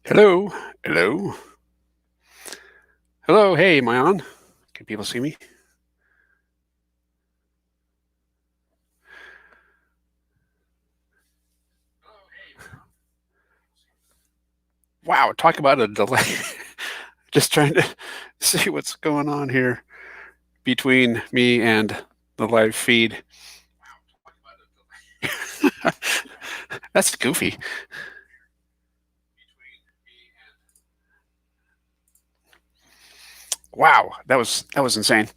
Hello, hello, hello. Hey, am I on? Can people see me? Wow, talk about a delay. Just trying to see what's going on here between me and the live feed. That's goofy. Wow, that was insane.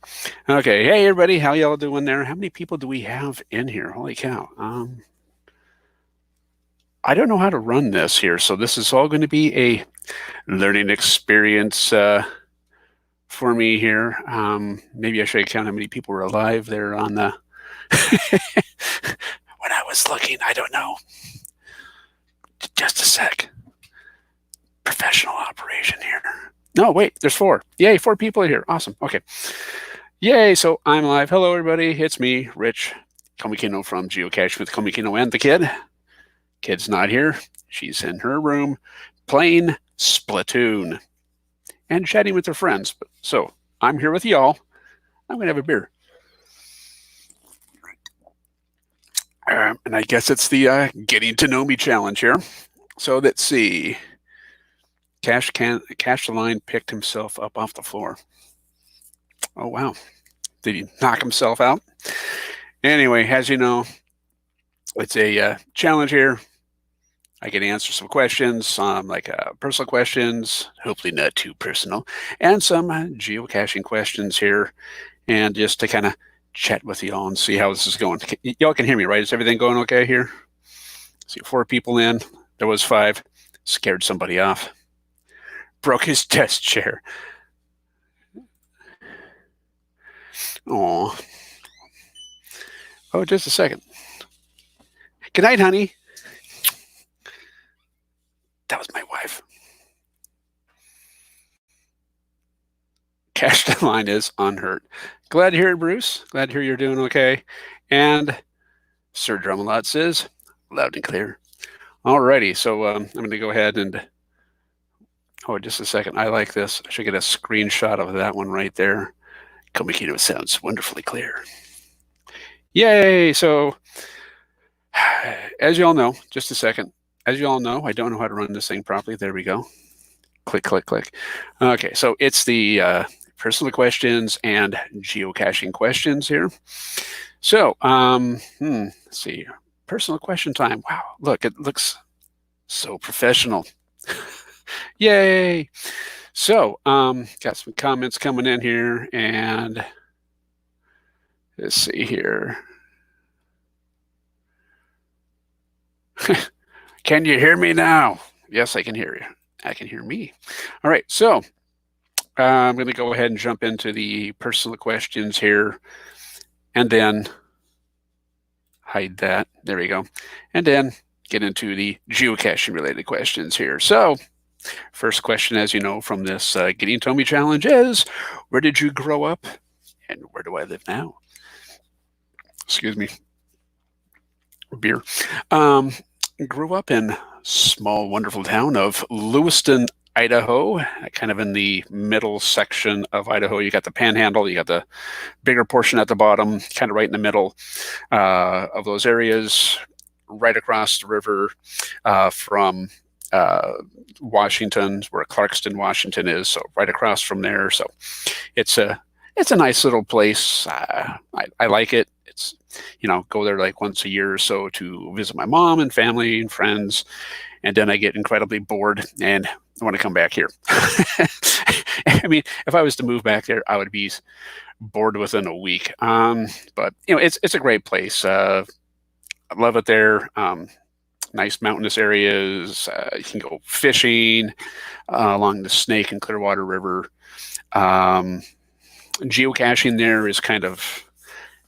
Okay, hey everybody, how y'all doing there? How many people do we have in here? Holy cow. I don't know how to run this here, so this is all going to be a learning experience for me here. Maybe I should count how many people were alive there on the when I was looking. I don't know. Just a sec. Professional operation here. No, wait, there's four. Yay, four people are here. Awesome. Okay. Yay, so I'm live. Hello, everybody. It's me, Rich Komikino from Geocaching with Komikino and the kid. Kid's not here. She's in her room playing Splatoon and chatting with her friends. So I'm here with y'all. I'm going to have a beer. And I guess it's the getting to know me challenge here. So let's see. Cash the line picked himself up off the floor. Oh wow. Did he knock himself out? Anyway, as you know, it's a challenge here. I can answer some questions, like personal questions, hopefully not too personal, and some geocaching questions here, and just to kind of chat with y'all and see how this is going. Y'all can hear me, right? Is everything going okay here? See, four people in. There was five. Scared somebody off. Broke his desk chair. Oh. Oh, just a second. Good night, honey. That was my wife. Cash the line is unhurt. Glad to hear it, Bruce. Glad to hear you're doing okay. And Sir Drumalot says, loud and clear. Alrighty, so I'm going to go ahead and, oh, just a second. I like this. I should get a screenshot of that one right there. Komikino sounds wonderfully clear. Yay! So, as you all know, just a second. As you all know, I don't know how to run this thing properly. There we go. Click, click, click. Okay, so it's the personal questions and geocaching questions here. So, let's see. Personal question time. Wow, look, it looks so professional. Yay! So, got some comments coming in here, and let's see here. Can you hear me now? Yes, I can hear you. I can hear me. All right, so I'm going to go ahead and jump into the personal questions here, and then hide that. There we go. And then get into the geocaching related questions here. So, first question, as you know, from this Getting to Me challenge is, where did you grow up and where do I live now? Excuse me. Beer. Grew up in small, wonderful town of Lewiston, Idaho, kind of in the middle section of Idaho. You got the Panhandle, you got the bigger portion at the bottom, kind of right in the middle of those areas, right across the river from Washington, where Clarkston, Washington is. So right across from there. So it's a nice little place. I like it. It's, go there like once a year or so to visit my mom and family and friends. And then I get incredibly bored and I want to come back here. I mean, if I was to move back there, I would be bored within a week. But it's a great place. I love it there. Nice mountainous areas. You can go fishing along the Snake and Clearwater River. Geocaching there is kind of,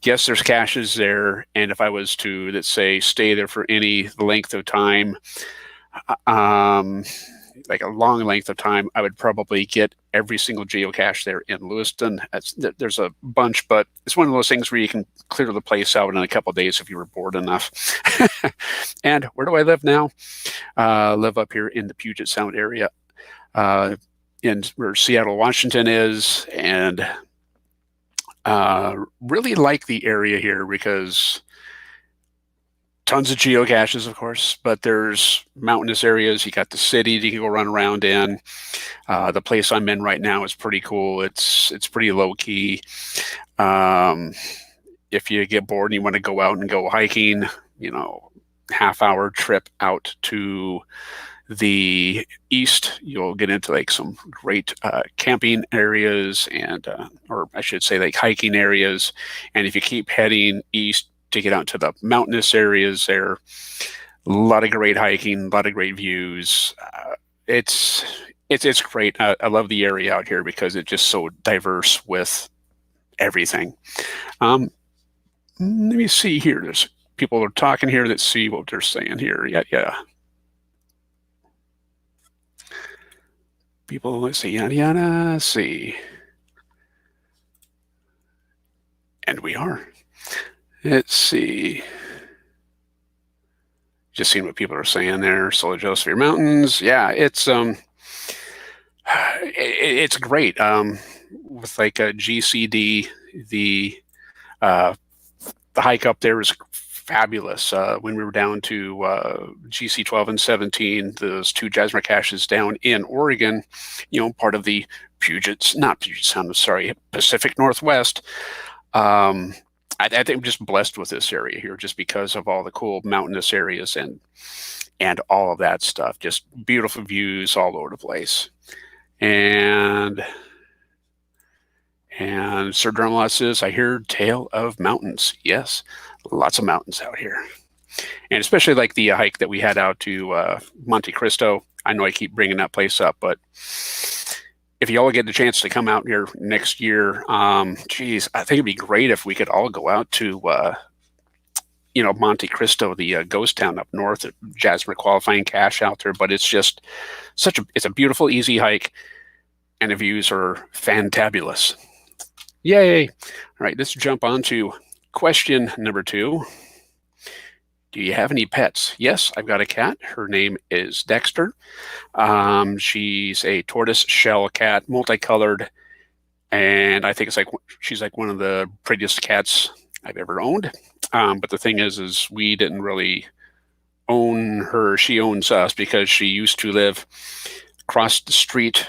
yes, there's caches there, and if I was to, let's say, stay there for any length of time, like a long length of time, I would probably get every single geocache there in Lewiston. There's a bunch, but it's one of those things where you can clear the place out in a couple of days if you were bored enough. And where do I live now? Live up here in the Puget Sound area, in where Seattle, Washington is, and really like the area here because tons of geocaches, of course, but there's mountainous areas. You got the city you can go run around in. The place I'm in right now is pretty cool. It's pretty low key. If you get bored and you want to go out and go hiking, half-hour trip out to the east, you'll get into like some great camping areas and, or I should say like hiking areas. And if you keep heading east to get out to the mountainous areas there, a lot of great hiking, a lot of great views. It's great. I love the area out here because it's just so diverse with everything. Let me see here. There's people are talking here. Let's see what they're saying here. Yeah. People, let's see, yada, let's see. And we are. Let's see. Just seeing what people are saying there. Solar Josephine Mountains. Yeah, it's great. With like a GCD, the hike up there is fabulous. When we were down to GC 12 and 17, those two Jasmer caches down in Oregon, part of the Pacific Northwest. I think I'm just blessed with this area here just because of all the cool mountainous areas and all of that stuff. Just beautiful views all over the place. And Sir Drumlot says, I hear tale of mountains. Yes, lots of mountains out here. And especially like the hike that we had out to Monte Cristo. I know I keep bringing that place up, but if you all get the chance to come out here next year, I think it'd be great if we could all go out to, Monte Cristo, the ghost town up north, Jasmer qualifying cache out there. But it's just it's a beautiful, easy hike, and the views are fantabulous. Yay! All right, let's jump on to question number 2. Do you have any pets? Yes, I've got a cat. Her name is Dexter. She's a tortoise shell cat, multicolored, and I think she's like one of the prettiest cats I've ever owned. But the thing is we didn't really own her. She owns us because she used to live across the street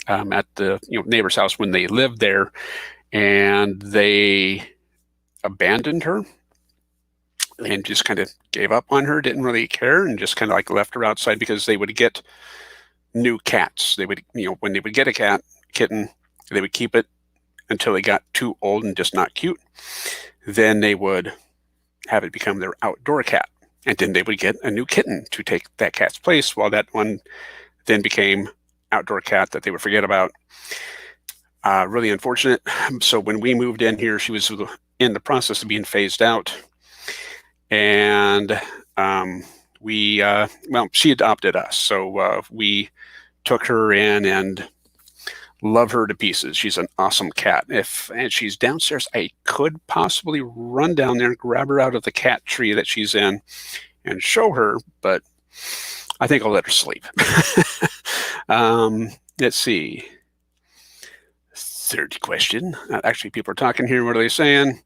at the neighbor's house when they lived there, and they abandoned her and just kind of gave up on her, didn't really care, and just kind of like left her outside because they would get new cats. They would, when they would get a kitten, they would keep it until it got too old and just not cute. Then they would have it become their outdoor cat. And then they would get a new kitten to take that cat's place, while that one then became outdoor cat that they would forget about. Really unfortunate. So when we moved in here, she was in the process of being phased out. And she adopted us. So we took her in and love her to pieces. She's an awesome cat. And she's downstairs, I could possibly run down there and grab her out of the cat tree that she's in and show her, but I think I'll let her sleep. Let's see. Third question. Actually, people are talking here. What are they saying?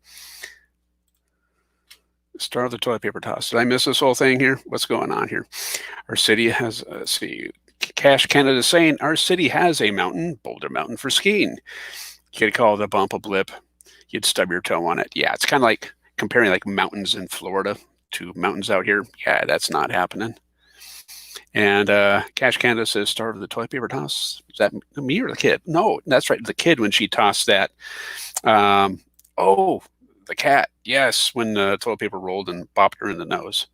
Star of the toilet paper toss. Did I miss this whole thing here? What's going on here? Our city has, Cache Canada saying, our city has a mountain, Boulder Mountain, for skiing. You could call it a bump, a blip. You'd stub your toe on it. Yeah, it's kind of like comparing like mountains in Florida to mountains out here. Yeah, that's not happening. And Cache Canada says, Star of the toilet paper toss. Is that me or the kid? No, that's right. The kid when she tossed that. The cat, yes, when the toilet paper rolled and bopped her in the nose.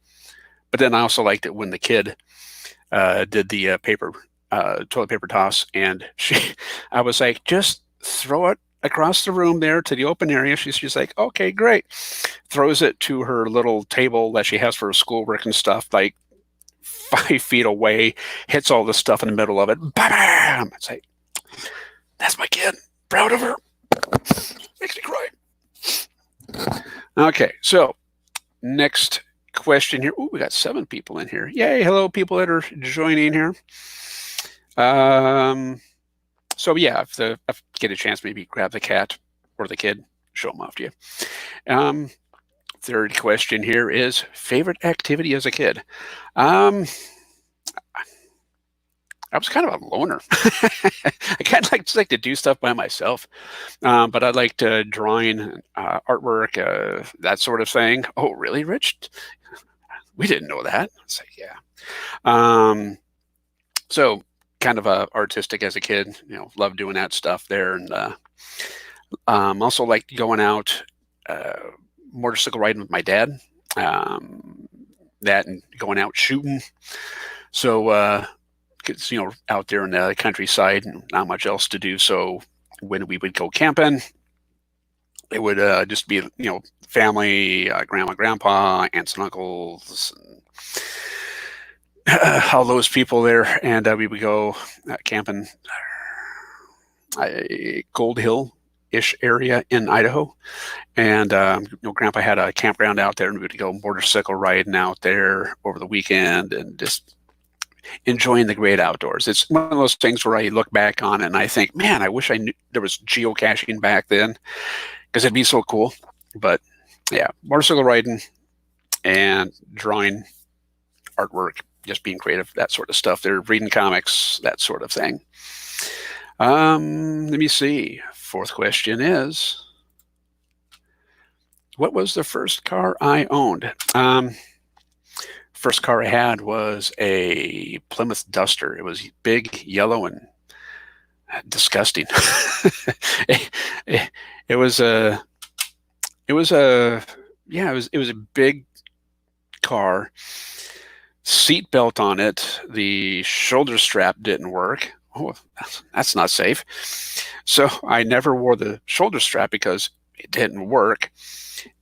But then I also liked it when the kid did the toilet paper toss, and I was like, just throw it across the room there to the open area. She's like, okay, great. Throws it to her little table that she has for her schoolwork and stuff, like 5 feet away, hits all the stuff in the middle of it. Bam! It's like, That's my kid. Proud of her. Makes me cry. Okay, so next question here. Ooh, we got 7 people in here. Yay, hello, people that are joining here. So yeah, if I get a chance, maybe grab the cat or the kid, show them off to you. Third question here is favorite activity as a kid. I was kind of a loner. I kind of like to do stuff by myself, but I liked drawing, artwork, that sort of thing. Oh, really, Rich? We didn't know that. It's like, yeah. So kind of artistic as a kid. Loved doing that stuff there, and also liked going out motorcycle riding with my dad. That and going out shooting. So. It's, out there in the countryside and not much else to do. So when we would go camping, it would just be, family, grandma, grandpa, aunts and uncles, and, all those people there. And we would go camping Gold Hill-ish area in Idaho. And, grandpa had a campground out there, and we would go motorcycle riding out there over the weekend and just enjoying the great outdoors. It's one of those things where I look back on it and I think, man, I wish I knew there was geocaching back then, because it'd be so cool. But yeah, motorcycle riding and drawing, artwork, just being creative, that sort of stuff. They're reading comics, that sort of thing. Let me see. Fourth question is, what was the first car I owned? First car I had was a Plymouth Duster. It was big, yellow, and disgusting. it was a big car. Seat belt on it. The shoulder strap didn't work. Oh, that's not safe. So I never wore the shoulder strap because it didn't work,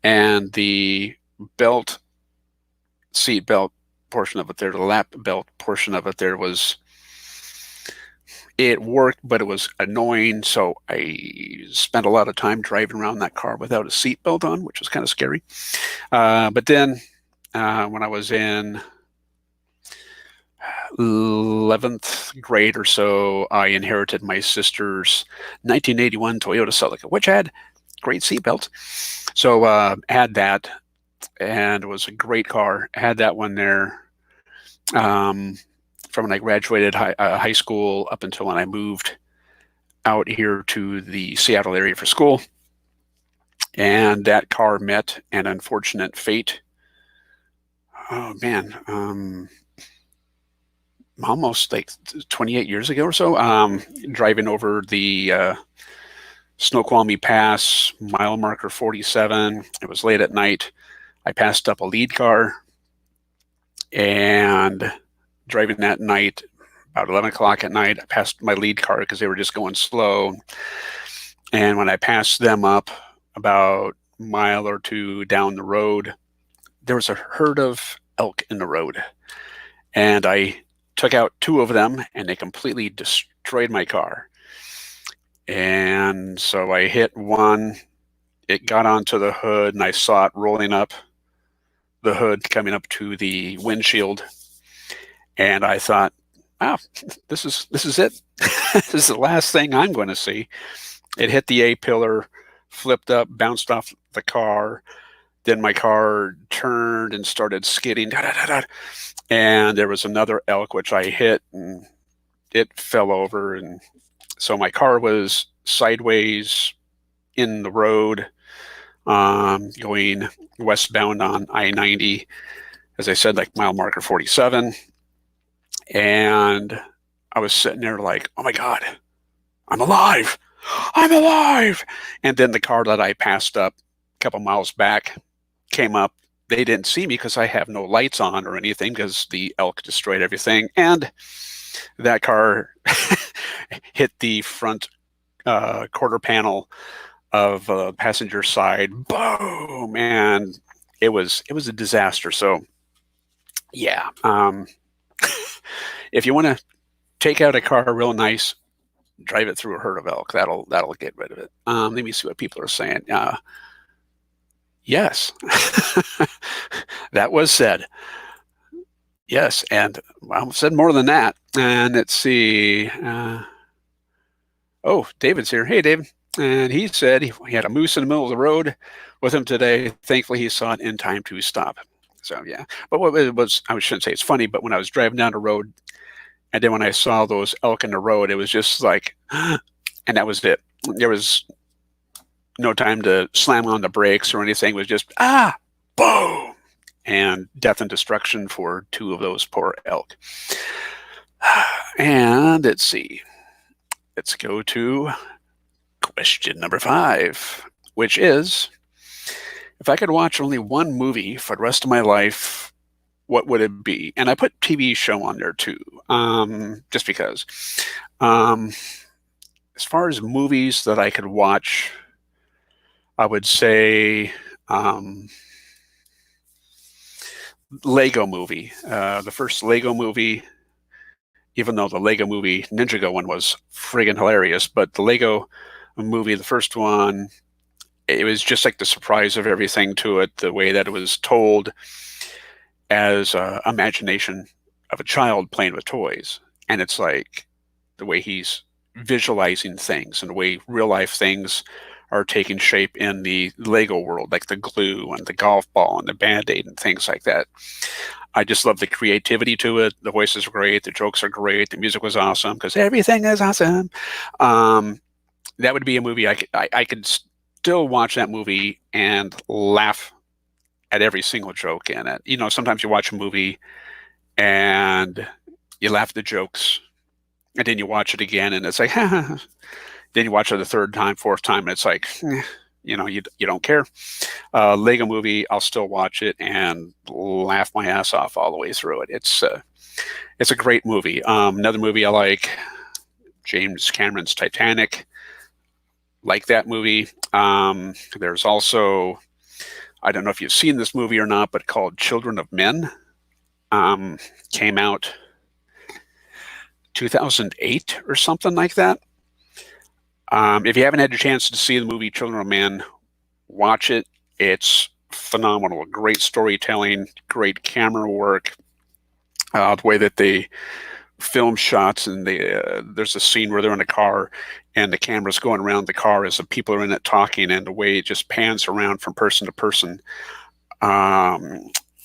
and the seat belt portion of it there, the lap belt portion of it there, it worked, but it was annoying. So I spent a lot of time driving around that car without a seat belt on, which was kind of scary. But then when I was in 11th grade or so, I inherited my sister's 1981 Toyota Celica, which had great seat belts. So had that, and it was a great car. I had that one there from when I graduated high school up until when I moved out here to the Seattle area for school. And that car met an unfortunate fate. Oh, man. Almost like 28 years ago or so, driving over the Snoqualmie Pass, mile marker 47. It was late at night. I passed up a lead car, and driving that night, about 11 o'clock at night, I passed my lead car because they were just going slow. And when I passed them up about a mile or two down the road, there was a herd of elk in the road. And I took out 2 of them, and they completely destroyed my car. And so I hit one. It got onto the hood, and I saw it rolling up the hood, coming up to the windshield. And I thought, wow, this is it. This is the last thing I'm going to see. It hit the A-pillar, flipped up, bounced off the car. Then my car turned and started skidding. And there was another elk, which I hit, and it fell over. And so my car was sideways in the road, going westbound on I-90, as I said, like mile marker 47. And I was sitting there like, oh my God, I'm alive. I'm alive. And then the car that I passed up a couple miles back came up. They didn't see me because I have no lights on or anything, because the elk destroyed everything. And that car hit the front quarter panel of the passenger side. Boom! And it was a disaster. So yeah, if you want to take out a car real nice, drive it through a herd of elk. That'll get rid of it. Let me see what people are saying. Yes, that was said. Yes, and I said more than that. And let's see. Oh, David's here. Hey, David. And he said he had a moose in the middle of the road with him today. Thankfully, he saw it in time to stop. So, yeah. But what it was, I shouldn't say it's funny, but when I was driving down the road, and then when I saw those elk in the road, it was just like, and that was it. There was no time to slam on the brakes or anything. It was just, boom, and death and destruction for two of those poor elk. And let's see. Let's go to question number 5, which is, if I could watch only one movie for the rest of my life, what would it be? And I put TV show on there too, just because. As far as movies that I could watch, I would say Lego movie. The first Lego movie, even though the Lego movie Ninjago one was friggin' hilarious, but the Lego movie, the first one, it was just like the surprise of everything to it, the way that it was told as imagination of a child playing with toys. And it's like the way he's visualizing things and the way real life things are taking shape in the Lego world, like the glue and the golf ball and the Band-Aid and things like that. I just love the creativity to it. The voices are great. The jokes are great. The music was awesome because everything is awesome. That would be a movie I could still watch that movie and laugh at every single joke in it. You know, sometimes you watch a movie and you laugh at the jokes, and then you watch it again and it's like, then you watch it the third time, fourth time, and it's like, you don't care. Lego movie, I'll still watch it and laugh my ass off all the way through it. It's a great movie. Another movie I like, James Cameron's Titanic. Like that movie. There's also, I don't know if you've seen this movie or not, but called Children of Men. Came out 2008 or something like that. If you haven't had a chance to see the movie Children of Men, watch it. It's phenomenal. Great storytelling, great camera work. The way that they film shots, and there's a scene where they're in a car and the camera's going around the car as the people are in it talking, and the way it just pans around from person to person.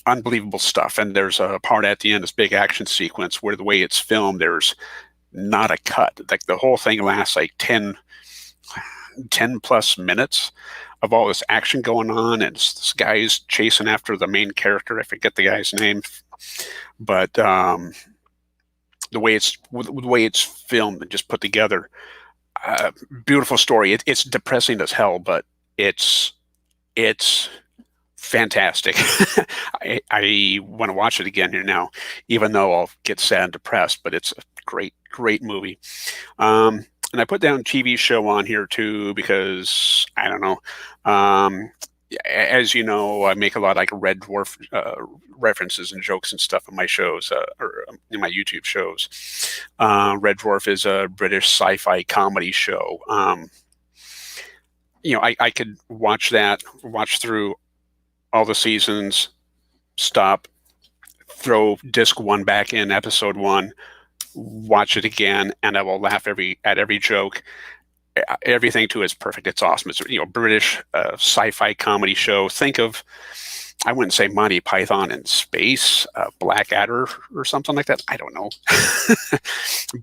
Unbelievable stuff. And there's a part at the end, this big action sequence, where the way it's filmed, there's not a cut. Like the whole thing lasts like 10 plus minutes of all this action going on, and this guy's chasing after the main character. I forget the guy's name, but the way it's filmed and just put together, beautiful story. It's depressing as hell, but it's fantastic. I want to watch it again here now, even though I'll get sad and depressed, but it's a great movie. And I put down TV show on here too, because I don't know. As you know, I make a lot of like Red Dwarf references and jokes and stuff in my shows, or in my YouTube shows. Red Dwarf is a British sci-fi comedy show. I could watch through all the seasons, stop, throw disc 1 back in, episode 1, watch it again, and I will laugh at every joke. Everything to it is perfect. It's awesome. It's British sci-fi comedy show. Think of, I wouldn't say Monty Python in space, Blackadder or something like that. I don't know,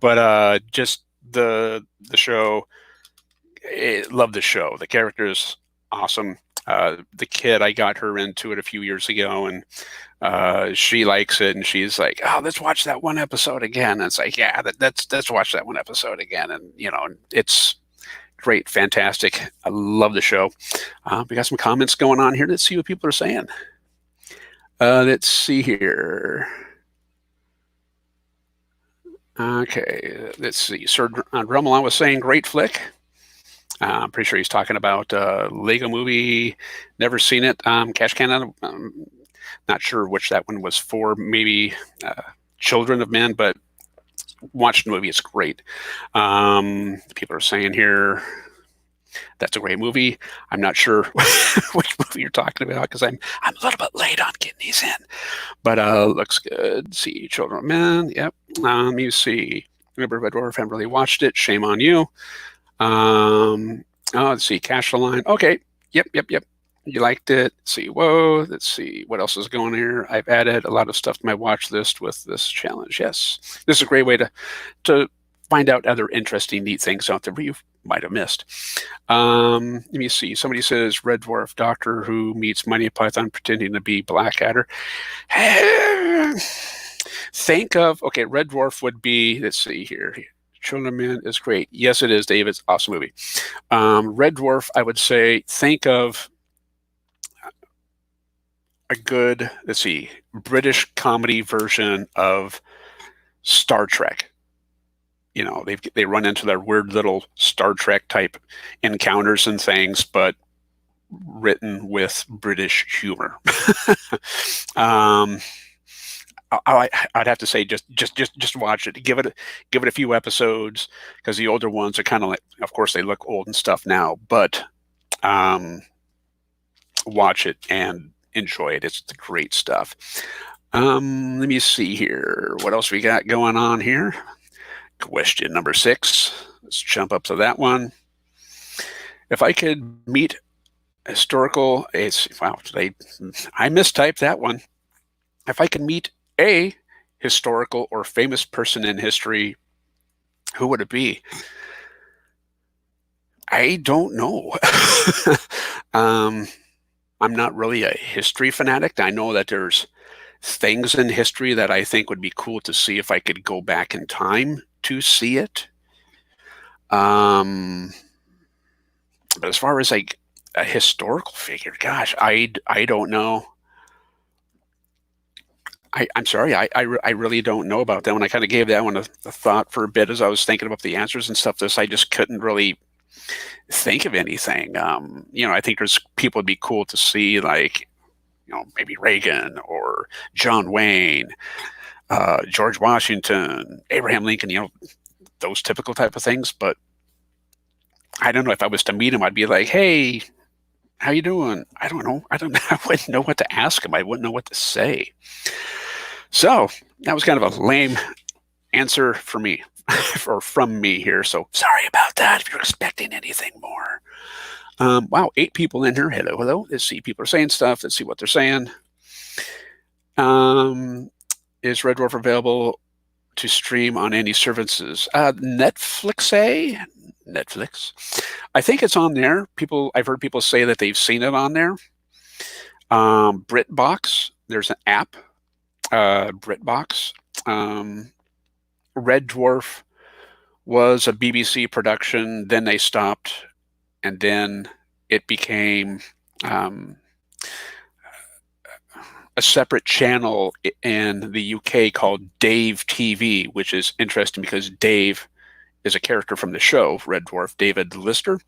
but just the show. Love the show. The characters awesome. The kid, I got her into it a few years ago, and she likes it, and she's like, "Oh, let's watch that one episode again." And it's like, "Yeah, let's watch that one episode again." And it's great, fantastic. I love the show. We got some comments going on here. Let's see what people are saying. Let's see here. Okay, let's see. Sir Drummel was saying, great flick. I'm pretty sure he's talking about Lego movie. Never seen it. Cash Canada. Not sure which that one was for. Maybe Children of Men, but watch the movie. It's great. People are saying here that's a great movie. I'm not sure which movie you're talking about because I'm a little bit late on getting these in. But looks good. See, Children of Men. Yep. You see. Remember Red Dwarf? Haven't really watched it. Shame on you. Let's see. Cash the Line. Okay. Yep. You liked it. Let's see. Whoa. Let's see. What else is going here? I've added a lot of stuff to my watch list with this challenge. Yes. This is a great way to find out other interesting, neat things out there you might have missed. Let me see. Somebody says Red Dwarf Doctor who meets Monty Python pretending to be Blackadder. Think of, okay, Red Dwarf would be, let's see here. Children of Men is great. Yes, it is, Dave. It's an awesome movie. Red Dwarf, I would say, think of a good, let's see, British comedy version of Star Trek. You know, they run into their weird little Star Trek type encounters and things, but written with British humor. I'd have to say just watch it. Give it a few episodes because the older ones are kind of like, of course, they look old and stuff now, but watch it and enjoy it. It's great stuff. Let me see here. What else we got going on here? Question number 6. Let's jump up to that one. If I could meet historical, wow, I mistyped that one. If I could meet a historical or famous person in history, who would it be? I don't know. I'm not really a history fanatic. I know that there's things in history that I think would be cool to see if I could go back in time to see it. But as far as like a historical figure, gosh, I don't know. I'm sorry, I really don't know about that one. I kind of gave that one a thought for a bit as I was thinking about the answers and stuff. I just couldn't really think of anything. I think there's people would be cool to see, like, maybe Reagan or John Wayne, George Washington, Abraham Lincoln, those typical type of things. But I don't know, if I was to meet him, I'd be like, hey, how you doing? I don't know. I wouldn't know what to ask him. I wouldn't know what to say. So that was kind of a lame answer for me or from me here. So sorry about that if you're expecting anything more. Wow, 8 people in here. Hello. Let's see. People are saying stuff. Let's see what they're saying. Is Red Dwarf available to stream on any services? Netflix. I think it's on there. I've heard people say that they've seen it on there. BritBox. There's an app. BritBox. Red Dwarf was a BBC production. Then they stopped. And then it became a separate channel in the UK called Dave TV, which is interesting because Dave is a character from the show, Red Dwarf, David Lister.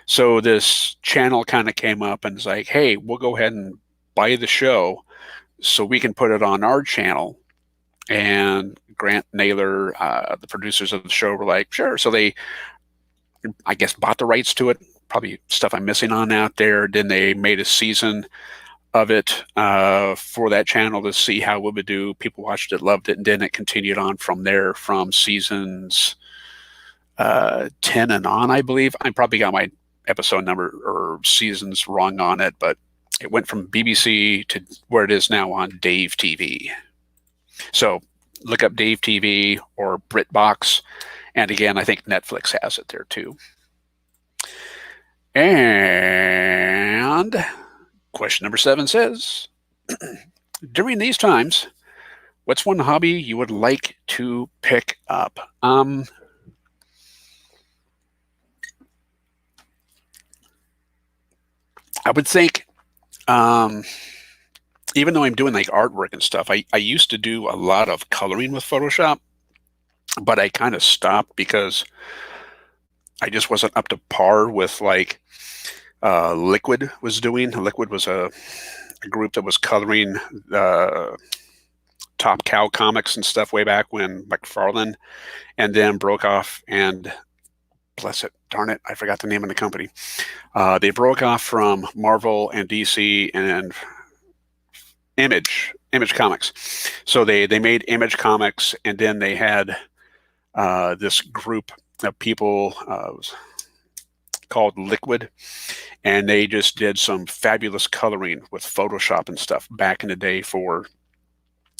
So this channel kind of came up and was like, hey, we'll go ahead and buy the show so we can put it on our channel. And Grant Naylor, the producers of the show, were like, sure. So they, I guess, bought the rights to it. Probably stuff I'm missing on out there. Then they made a season of it for that channel to see how it would do. People watched it, loved it, and then it continued on from there, from seasons 10 and on, I believe. I probably got my episode number or seasons wrong on it, but it went from BBC to where it is now on Dave TV. So look up Dave TV or BritBox. And again, I think Netflix has it there too. And question number 7 says, during these times, what's one hobby you would like to pick up? I would think, even though I'm doing like artwork and stuff, I used to do a lot of coloring with Photoshop, but I kind of stopped because I just wasn't up to par with like Liquid was doing. Liquid was a group that was coloring Top Cow Comics and stuff way back when McFarlane, and then broke off and, bless it, darn it, I forgot the name of the company. They broke off from Marvel and DC and Image Comics. So they made Image Comics, and then they had this group of people called Liquid, and they just did some fabulous coloring with Photoshop and stuff back in the day for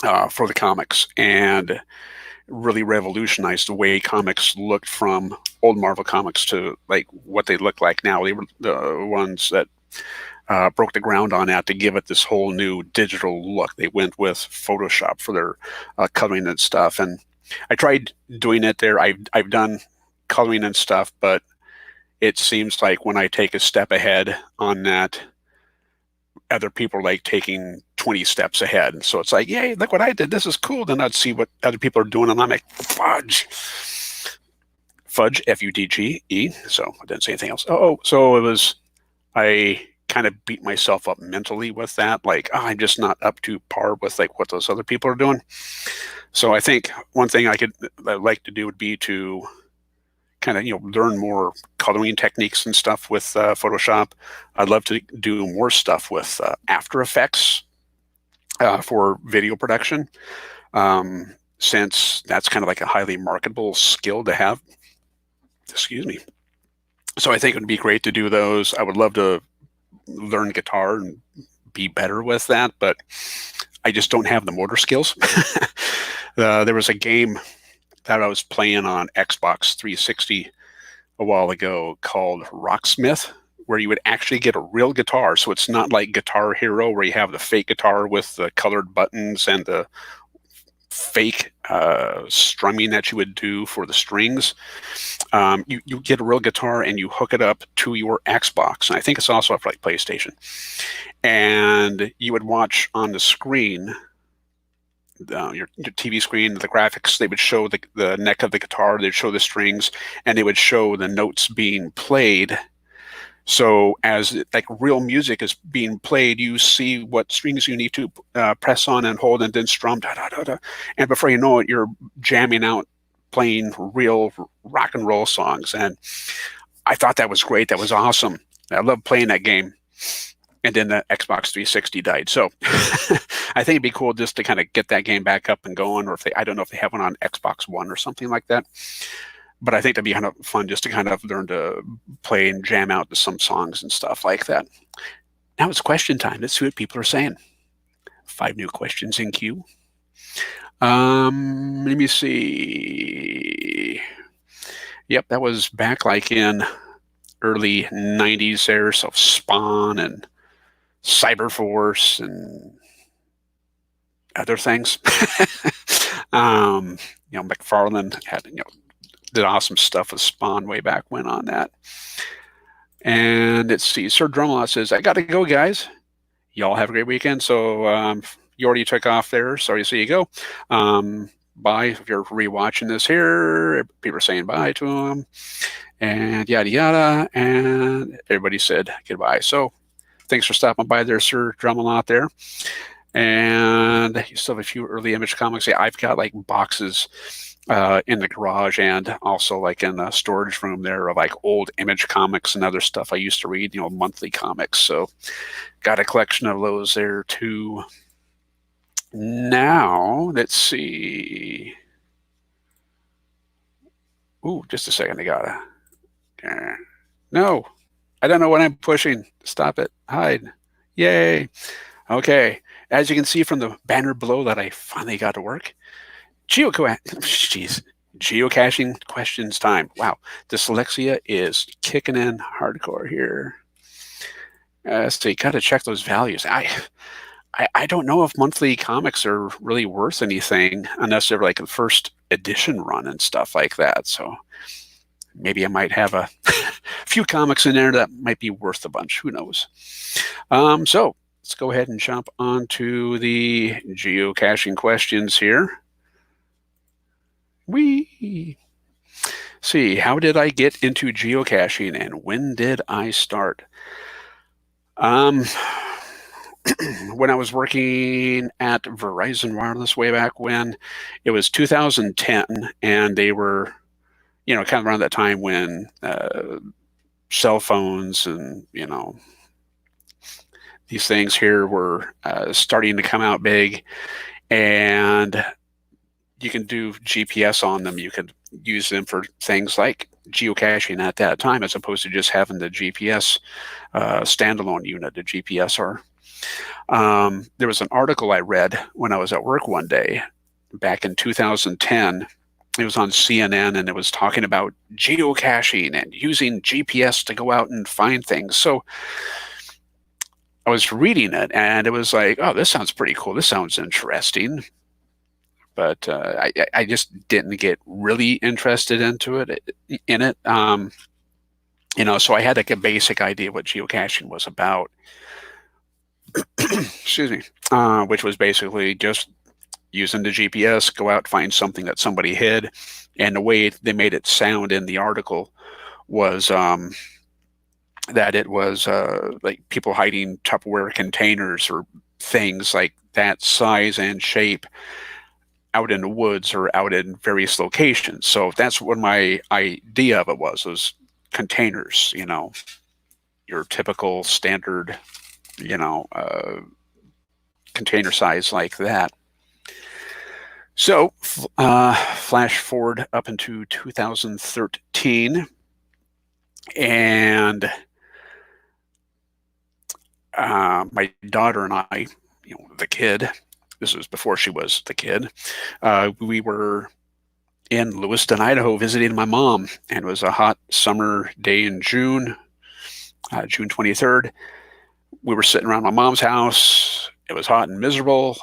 the comics, and really revolutionized the way comics looked from old Marvel comics to like what they look like now. They were the ones that broke the ground on that to give it this whole new digital look. They went with Photoshop for their coloring and stuff. And I tried doing it there. I've done coloring and stuff, but it seems like when I take a step ahead on that, other people are like taking 20 steps ahead. So it's like, yay, look what I did. This is cool. Then I'd see what other people are doing, and I'm like, fudge, F-U-D-G-E. So I didn't say anything else. So it was, I kind of beat myself up mentally with that. Like, I'm just not up to par with like what those other people are doing. So I think one thing I'd like to do would be to kind of, learn more coloring techniques and stuff with Photoshop. I'd love to do more stuff with After Effects for video production, since that's kind of like a highly marketable skill to have. Excuse me. So I think it would be great to do those. I would love to learn guitar and be better with that, but I just don't have the motor skills. There was a game that I was playing on Xbox 360 a while ago called Rocksmith, where you would actually get a real guitar. So it's not like Guitar Hero where you have the fake guitar with the colored buttons and the fake strumming that you would do for the strings. You get a real guitar and you hook it up to your Xbox. And I think it's also for like PlayStation. And you would watch on the screen, your TV screen, the graphics. They would show the neck of the guitar, they'd show the strings, and they would show the notes being played. So as like real music is being played, you see what strings you need to press on and hold and then strum, da, da, da, da. And before you know it, you're jamming out playing real rock and roll songs. And I thought that was great. That was awesome. I love playing that game. And then the Xbox 360 died. So I think it'd be cool just to kind of get that game back up and going, or I don't know if they have one on Xbox One or something like that. But I think that'd be kind of fun just to kind of learn to play and jam out to some songs and stuff like that. Now it's question time. Let's see what people are saying. 5 new questions in queue. Let me see. Yep, that was back like in early 90s there. So Spawn and Cyberforce and other things. McFarlane had, did awesome stuff with Spawn way back when on that. And let's see, Sir Drumlaw says, I got to go, guys. Y'all have a great weekend. So you already took off there. Sorry to see you go. Bye. If you're rewatching this here, people are saying bye to them and yada, yada. And everybody said goodbye. So thanks for stopping by there, Sir Drumlaw there. And you still have a few early Image comics. Yeah, I've got like boxes in the garage and also like in the storage room there of like old Image comics and other stuff I used to read, monthly comics. So got a collection of those there too. Now, let's see. Ooh, just a second. I gotta. No, I don't know what I'm pushing. Stop it. Hide. Yay. Okay. As you can see from the banner below that I finally got to work, geocaching questions time. Wow. Dyslexia is kicking in hardcore here. So you got to check those values. I don't know if monthly comics are really worth anything unless they're like a first edition run and stuff like that. So maybe I might have a few comics in there that might be worth a bunch. Who knows? So let's go ahead and jump onto the geocaching questions here. We see, how did I get into geocaching and when did I start? when I was working at Verizon Wireless way back when, it was 2010, and they were, kind of around that time when cell phones and, these things here were starting to come out big, and you can do GPS on them. You could use them for things like geocaching at that time, as opposed to just having the GPS standalone unit, the GPSR. There was an article I read when I was at work one day back in 2010. It was on CNN, and it was talking about geocaching and using GPS to go out and find things. So I was reading it, and it was like, oh, this sounds pretty cool. This sounds interesting. But I just didn't get really interested into it. So I had like a basic idea what geocaching was about. Excuse me. Which was basically just using the GPS, go out, find something that somebody hid. And the way they made it sound in the article was that it was like people hiding Tupperware containers or things like that size and shape out in the woods or out in various locations. So that's what my idea of it was containers, your typical standard, container size like that. So flash forward up into 2013, and my daughter and I, the kid, this was before she was the kid, we were in Lewiston, Idaho, visiting my mom, and it was a hot summer day in June, June 23rd. We were sitting around my mom's house. It was hot and miserable,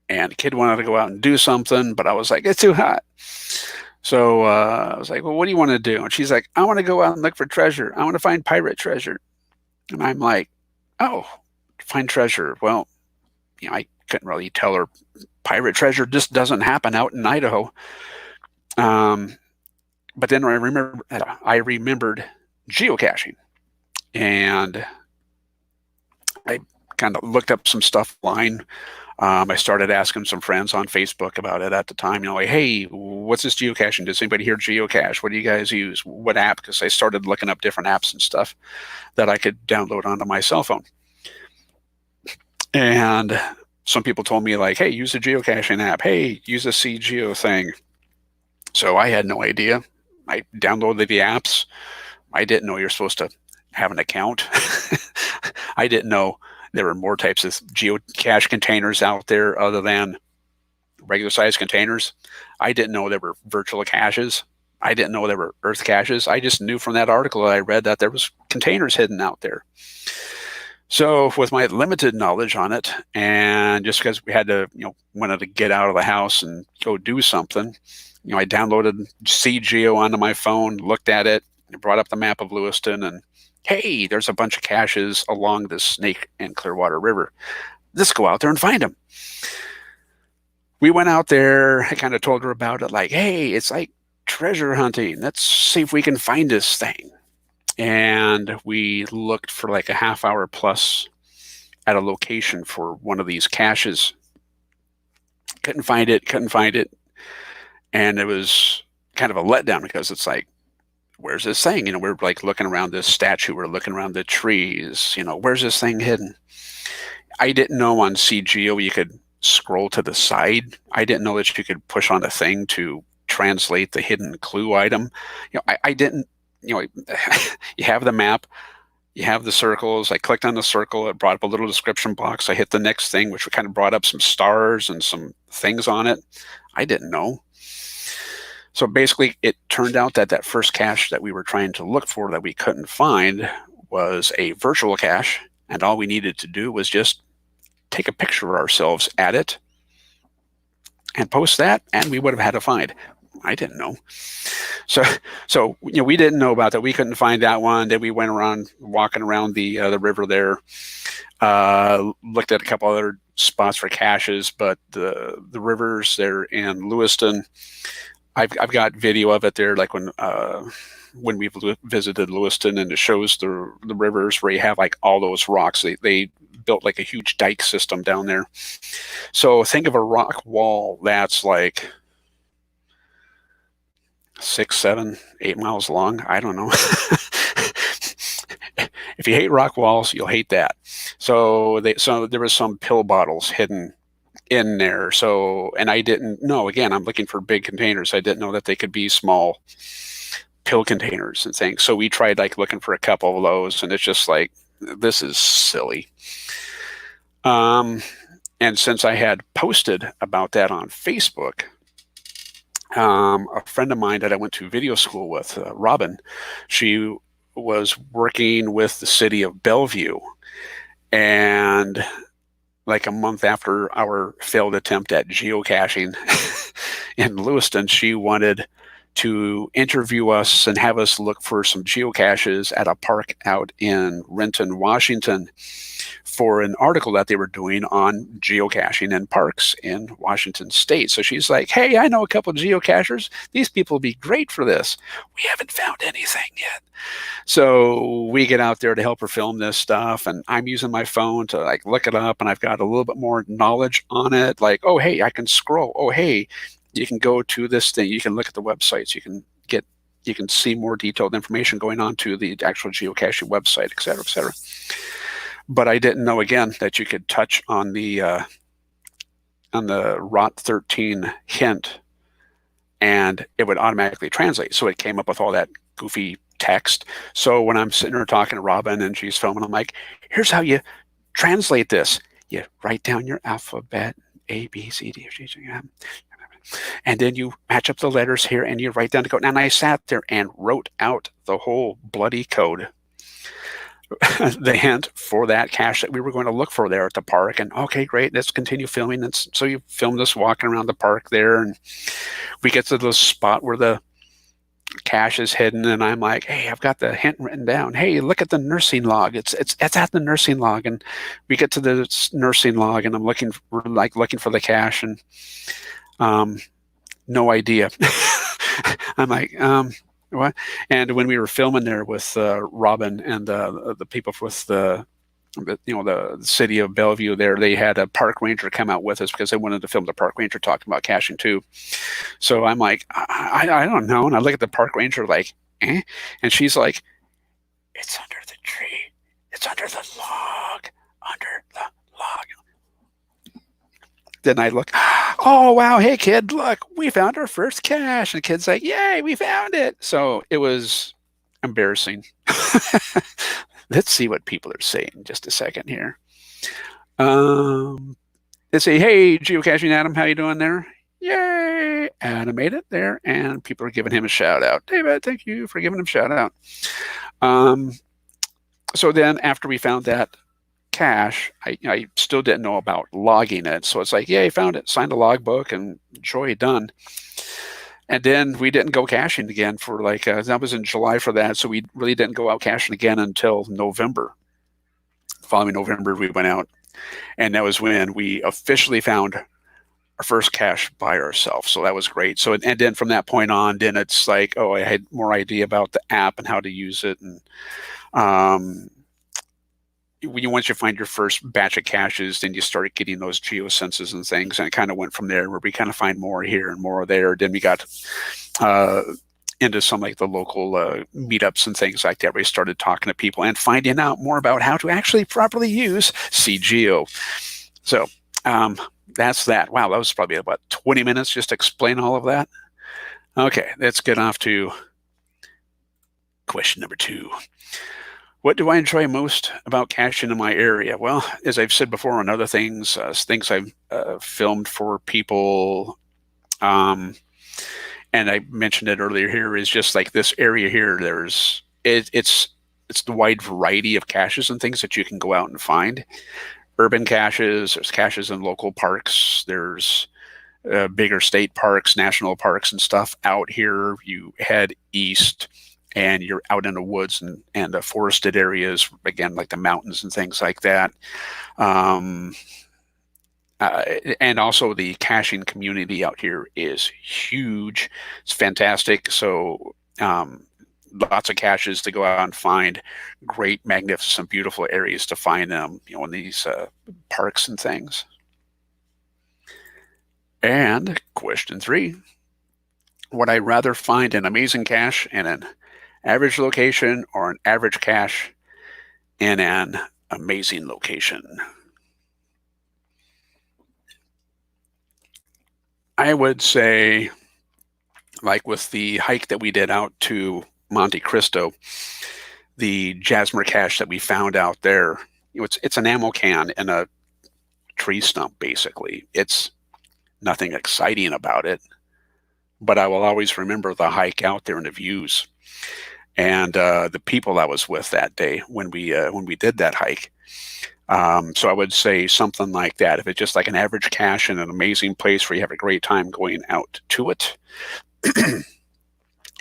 and the kid wanted to go out and do something, but I was like, it's too hot. So I was like, well, what do you want to do? And she's like, I want to go out and look for treasure. I want to find pirate treasure. And I'm like, oh, find treasure. Well, I couldn't really tell her pirate treasure just doesn't happen out in Idaho. But then I remembered geocaching, and I kind of looked up some stuff online. I started asking some friends on Facebook about it at the time. Like, hey, what's this geocaching? Does anybody here geocache? What do you guys use? What app? Because I started looking up different apps and stuff that I could download onto my cell phone. And some people told me, like, hey, use a geocaching app. Hey, use a CGeo thing. So I had no idea. I downloaded the apps. I didn't know you're supposed to have an account. I didn't know there were more types of geocache containers out there other than regular size containers. I didn't know there were virtual caches. I didn't know there were earth caches. I just knew from that article that I read that there was containers hidden out there. So with my limited knowledge on it, and just because we had to, wanted to get out of the house and go do something, I downloaded CGeo onto my phone, looked at it, and brought up the map of Lewiston, and hey, there's a bunch of caches along the Snake and Clearwater River. Let's go out there and find them. We went out there. I kind of told her about it, like, hey, it's like treasure hunting. Let's see if we can find this thing. And we looked for like a half hour plus at a location for one of these caches. Couldn't find it. And it was kind of a letdown because it's like, where's this thing? We're like looking around this statue. We're looking around the trees. Where's this thing hidden? I didn't know on CGO you could scroll to the side. I didn't know that you could push on a thing to translate the hidden clue item. I didn't, you have the map, you have the circles. I clicked on the circle. It brought up a little description box. I hit the next thing, which kind of brought up some stars and some things on it. I didn't know. So basically, it turned out that that first cache that we were trying to look for that we couldn't find was a virtual cache, and all we needed to do was just take a picture of ourselves at it and post that, and we would have had a find. I didn't know. So we didn't know about that. We couldn't find that one. Then we went around, walking around the river there, looked at a couple other spots for caches, but the rivers there in Lewiston, I've got video of it there, like when when we've visited Lewiston, and it shows the rivers where you have like all those rocks. They built like a huge dike system down there. So think of a rock wall that's like 6, 7, 8 miles long. I don't know. If you hate rock walls, you'll hate that. So there was some pill bottles hidden in there. So, and I didn't know, again, I'm looking for big containers. I didn't know that they could be small pill containers and things. So we tried like looking for a couple of those, and it's just like, this is silly. And since I had posted about that on Facebook, a friend of mine that I went to video school with, Robin, she was working with the city of Bellevue, and like a month after our failed attempt at geocaching in Lewiston, she wanted to interview us and have us look for some geocaches at a park out in Renton, Washington, for an article that they were doing on geocaching in parks in Washington State. So she's like, hey, I know a couple of geocachers. These people will be great for this. We haven't found anything yet. So we get out there to help her film this stuff, and I'm using my phone to like look it up, and I've got a little bit more knowledge on it. Like, oh, hey, I can scroll. Oh, hey, you can go to this thing. You can look at the websites. You can see more detailed information going on to the actual geocaching website, et cetera, et cetera. But I didn't know, again, that you could touch on the Rot 13 hint, and it would automatically translate. So it came up with all that goofy text. So when I'm sitting there talking to Robin and she's filming, I'm like, here's how you translate this. You write down your alphabet, A, B, C, D, F, G, H, I, J, K, L, M, and then you match up the letters here and you write down the code. And I sat there and wrote out the whole bloody code, the hint for that cache that we were going to look for there at the park. And okay, great, let's continue filming. And so you film us walking around the park there, and we get to the spot where the cache is hidden, and I'm like, hey, I've got the hint written down. Hey, look at the nursing log. It's at the nursing log. And we get to the nursing log, and I'm looking for the cache, and no idea. I'm like, what? And when we were filming there with Robin and the people with the city of Bellevue there, they had a park ranger come out with us because they wanted to film the park ranger talking about caching too. So I'm like, I don't know. And I look at the park ranger like, eh? And she's like, it's under the tree. It's under the log. Under the log. Then I look, oh, wow, hey, kid, look, we found our first cache. And the kid's like, yay, we found it. So it was embarrassing. Let's see what people are saying in just a second here. They say, hey, Geocaching Adam, how you doing there? Yay, Adam made it there, and people are giving him a shout out. David, thank you for giving him a shout out. So then after we found that cache, I still didn't know about logging it. So it's like, yeah, I found it, signed a logbook, and joy, done. And then we didn't go caching again for like, that was in July for that. So we really didn't go out caching again until November. The following November, we went out, and that was when we officially found our first cache by ourselves. So that was great. So, and then from that point on, then it's like, oh, I had more idea about the app and how to use it. And once you find your first batch of caches, then you start getting those geosenses and things, and it kind of went from there, where we kind of find more here and more there. Then we got into some like the local meetups and things like that, where we started talking to people and finding out more about how to actually properly use CGeo. So that's that. Wow, that was probably about 20 minutes just to explain all of that. Okay, let's get off to question number 2. What do I enjoy most about caching in my area? Well, as I've said before on other things, things I've filmed for people, and I mentioned it earlier here, is just like this area here. It's the wide variety of caches and things that you can go out and find. Urban caches, there's caches in local parks, there's bigger state parks, national parks and stuff out here. You head east, and you're out in the woods and the forested areas, again, like the mountains and things like that. And also the caching community out here is huge. It's fantastic. So lots of caches to go out and find great, magnificent, beautiful areas to find them, in these parks and things. And question 3, would I rather find an amazing cache in an average location or an average cache in an amazing location? I would say, like with the hike that we did out to Monte Cristo, the Jasmer cache that we found out there, it's an ammo can and a tree stump, basically. It's nothing exciting about it, but I will always remember the hike out there and the views and the people I was with that day when we did that hike. So I would say something like that. If it's just like an average cache in an amazing place where you have a great time going out to it,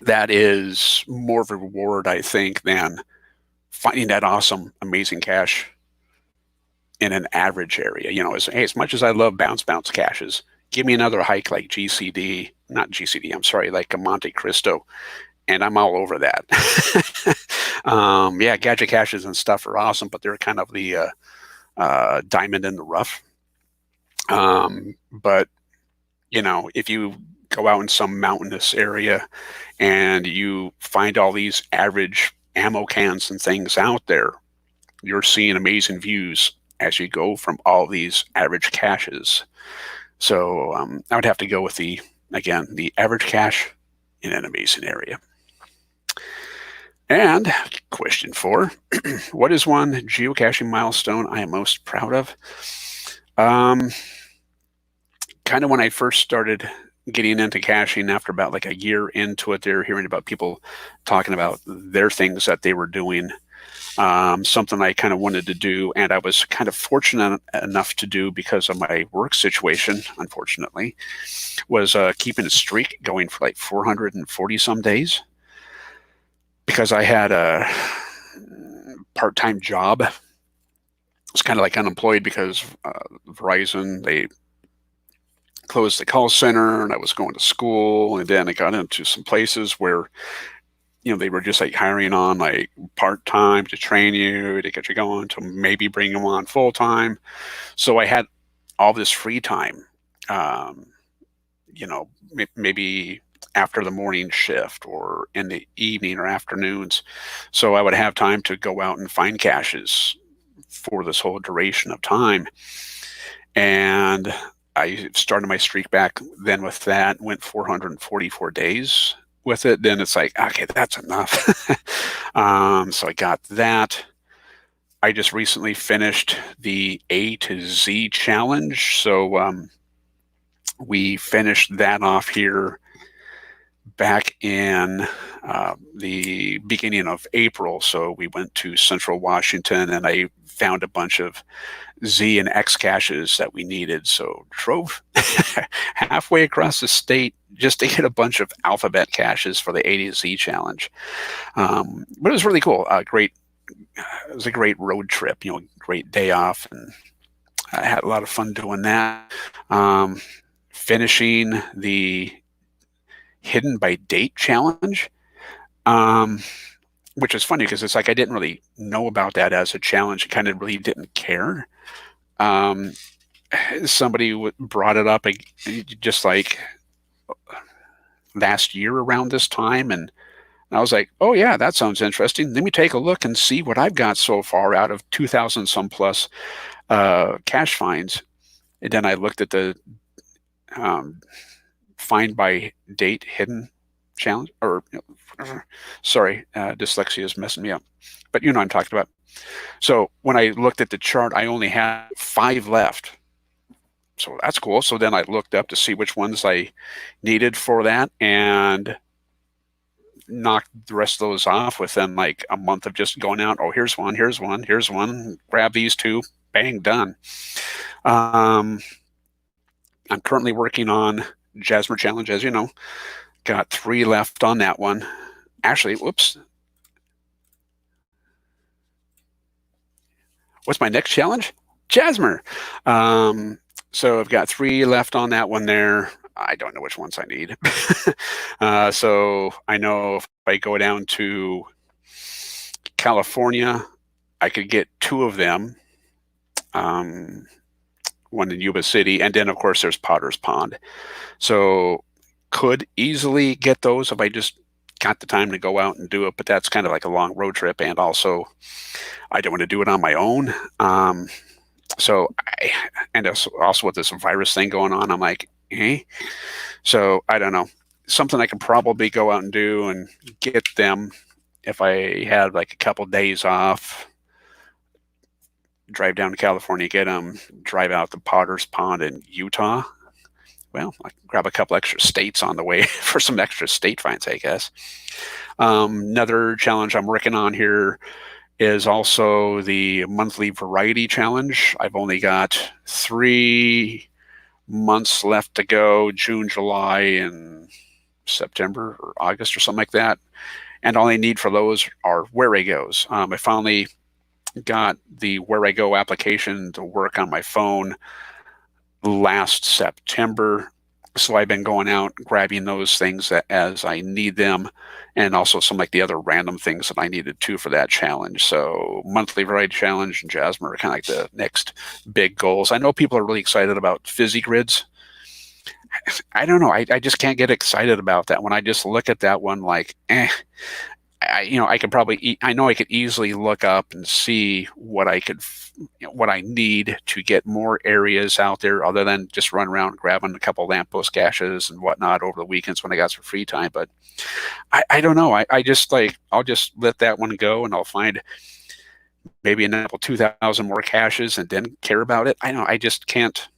that is more of a reward, I think, than finding that awesome, amazing cache in an average area. As much as I love bounce caches, give me another hike like like a Monte Cristo, and I'm all over that. Yeah, gadget caches and stuff are awesome, but they're kind of the diamond in the rough. But if you go out in some mountainous area and you find all these average ammo cans and things out there, you're seeing amazing views as you go from all these average caches. So I would have to go with the average cache in an amazing area. And question 4, what is one geocaching milestone I am most proud of? Kind of when I first started getting into caching, after about like a year into it, they're hearing about people talking about their things that they were doing. Something I kind of wanted to do, and I was kind of fortunate enough to do because of my work situation, unfortunately, was keeping a streak going for like 440 some days, because I had a part-time job. It's kind of like unemployed because Verizon, they closed the call center, and I was going to school, and then I got into some places where they were just like hiring on like part-time to train you, to get you going, to maybe bring you on full-time. So I had all this free time, maybe after the morning shift or in the evening or afternoons. So I would have time to go out and find caches for this whole duration of time. And I started my streak back then with that, went 444 days with it. Then it's like, okay, that's enough. So I got that. I just recently finished the A to Z challenge. So we finished that off here back in the beginning of April. So we went to Central Washington, and I found a bunch of Z and X caches that we needed. So drove halfway across the state just to get a bunch of alphabet caches for the A to Z challenge. But it was really cool. It was a great road trip, great day off, and I had a lot of fun doing that. Finishing the Hidden by Date challenge, which is funny because it's like I didn't really know about that as a challenge. I kind of really didn't care. Somebody brought it up just like last year around this time, and I was like, oh yeah, that sounds interesting. Let me take a look and see what I've got so far out of 2,000 some plus cache finds. And then I looked at the find by date hidden challenge, or sorry, dyslexia is messing me up, but I'm talking about. So when I looked at the chart, I only had 5 left. So that's cool. So then I looked up to see which ones I needed for that, and knocked the rest of those off within like a month of just going out. Oh, here's one, grab these 2, bang, done. I'm currently working on Jasmer Challenge, as you know. Got 3 left on that one. Actually, whoops. What's my next challenge? Jasmer. So I've got 3 left on that one there. I don't know which ones I need. So I know if I go down to California, I could get 2 of them. One in Yuba City, and then of course there's Potter's Pond. So could easily get those if I just got the time to go out and do it, but that's kind of like a long road trip, and also I don't want to do it on my own. So and also with this virus thing going on, I'm like, eh. So I don't know. Something I could probably go out and do and get them if I had like a couple days off. Drive down to California, get them, drive out to Potter's Pond in Utah. Well, I grab a couple extra states on the way for some extra state finds, I guess. Another challenge I'm working on here is also the monthly variety challenge. I've only got 3 months left to go, June, July, and September or August or something like that. And all I need for those are Where I Goes. I finally got the Where I Go application to work on my phone last September. So I've been going out grabbing those things as I need them, and also some like the other random things that I needed too for that challenge. So monthly variety challenge and Jasmine are kind of like the next big goals. I know people are really excited about fizzy grids. I don't know. I just can't get excited about that one. I just look at that one like, I could probably, I know I could easily look up and see what what I need to get more areas out there other than just run around grabbing a couple lamppost caches and whatnot over the weekends when I got some free time. But I don't know. I just like, I'll just let that one go and I'll find maybe a couple 2,000 more caches and then care about it. I know. I just can't.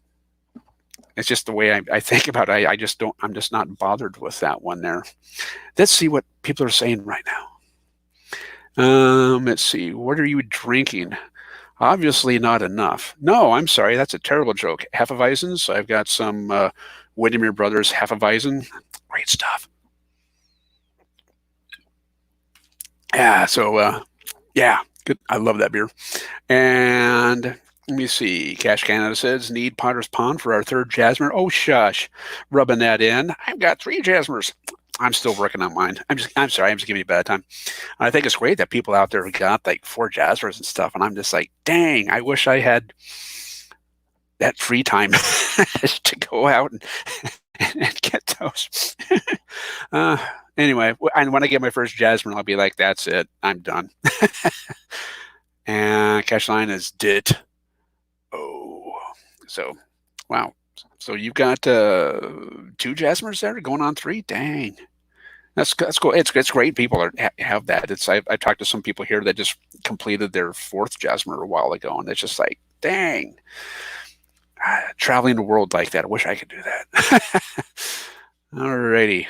It's just the way I think about it. I just don't, I'm just not bothered with that one there. Let's see what people are saying right now. Let's see. What are you drinking? Obviously not enough. No, I'm sorry. That's a terrible joke. Hefeweizens. I've got some Windermere Brothers Hefeweizen. Great stuff. Yeah. So, yeah, good. I love that beer. And let me see. Cash Canada says, need Potter's Pond for our 3rd Jasmer. Oh, shush. Rubbing that in. I've got 3 Jasmers. I'm still working on mine. I'm sorry. I'm just giving you a bad time. I think it's great that people out there have got like 4 Jasmers and stuff. And I'm just like, dang, I wish I had that free time to go out and get those. Anyway, and when I get my first Jasmine, I'll be like, that's it. I'm done. And cash line is dit. Oh, so wow. So you've got 2 Jasmers there going on 3. Dang, that's cool. It's great. People have that. I talked to some people here that just completed their 4th Jasmer a while ago, and it's just like, dang, traveling the world like that. I wish I could do that. Alrighty,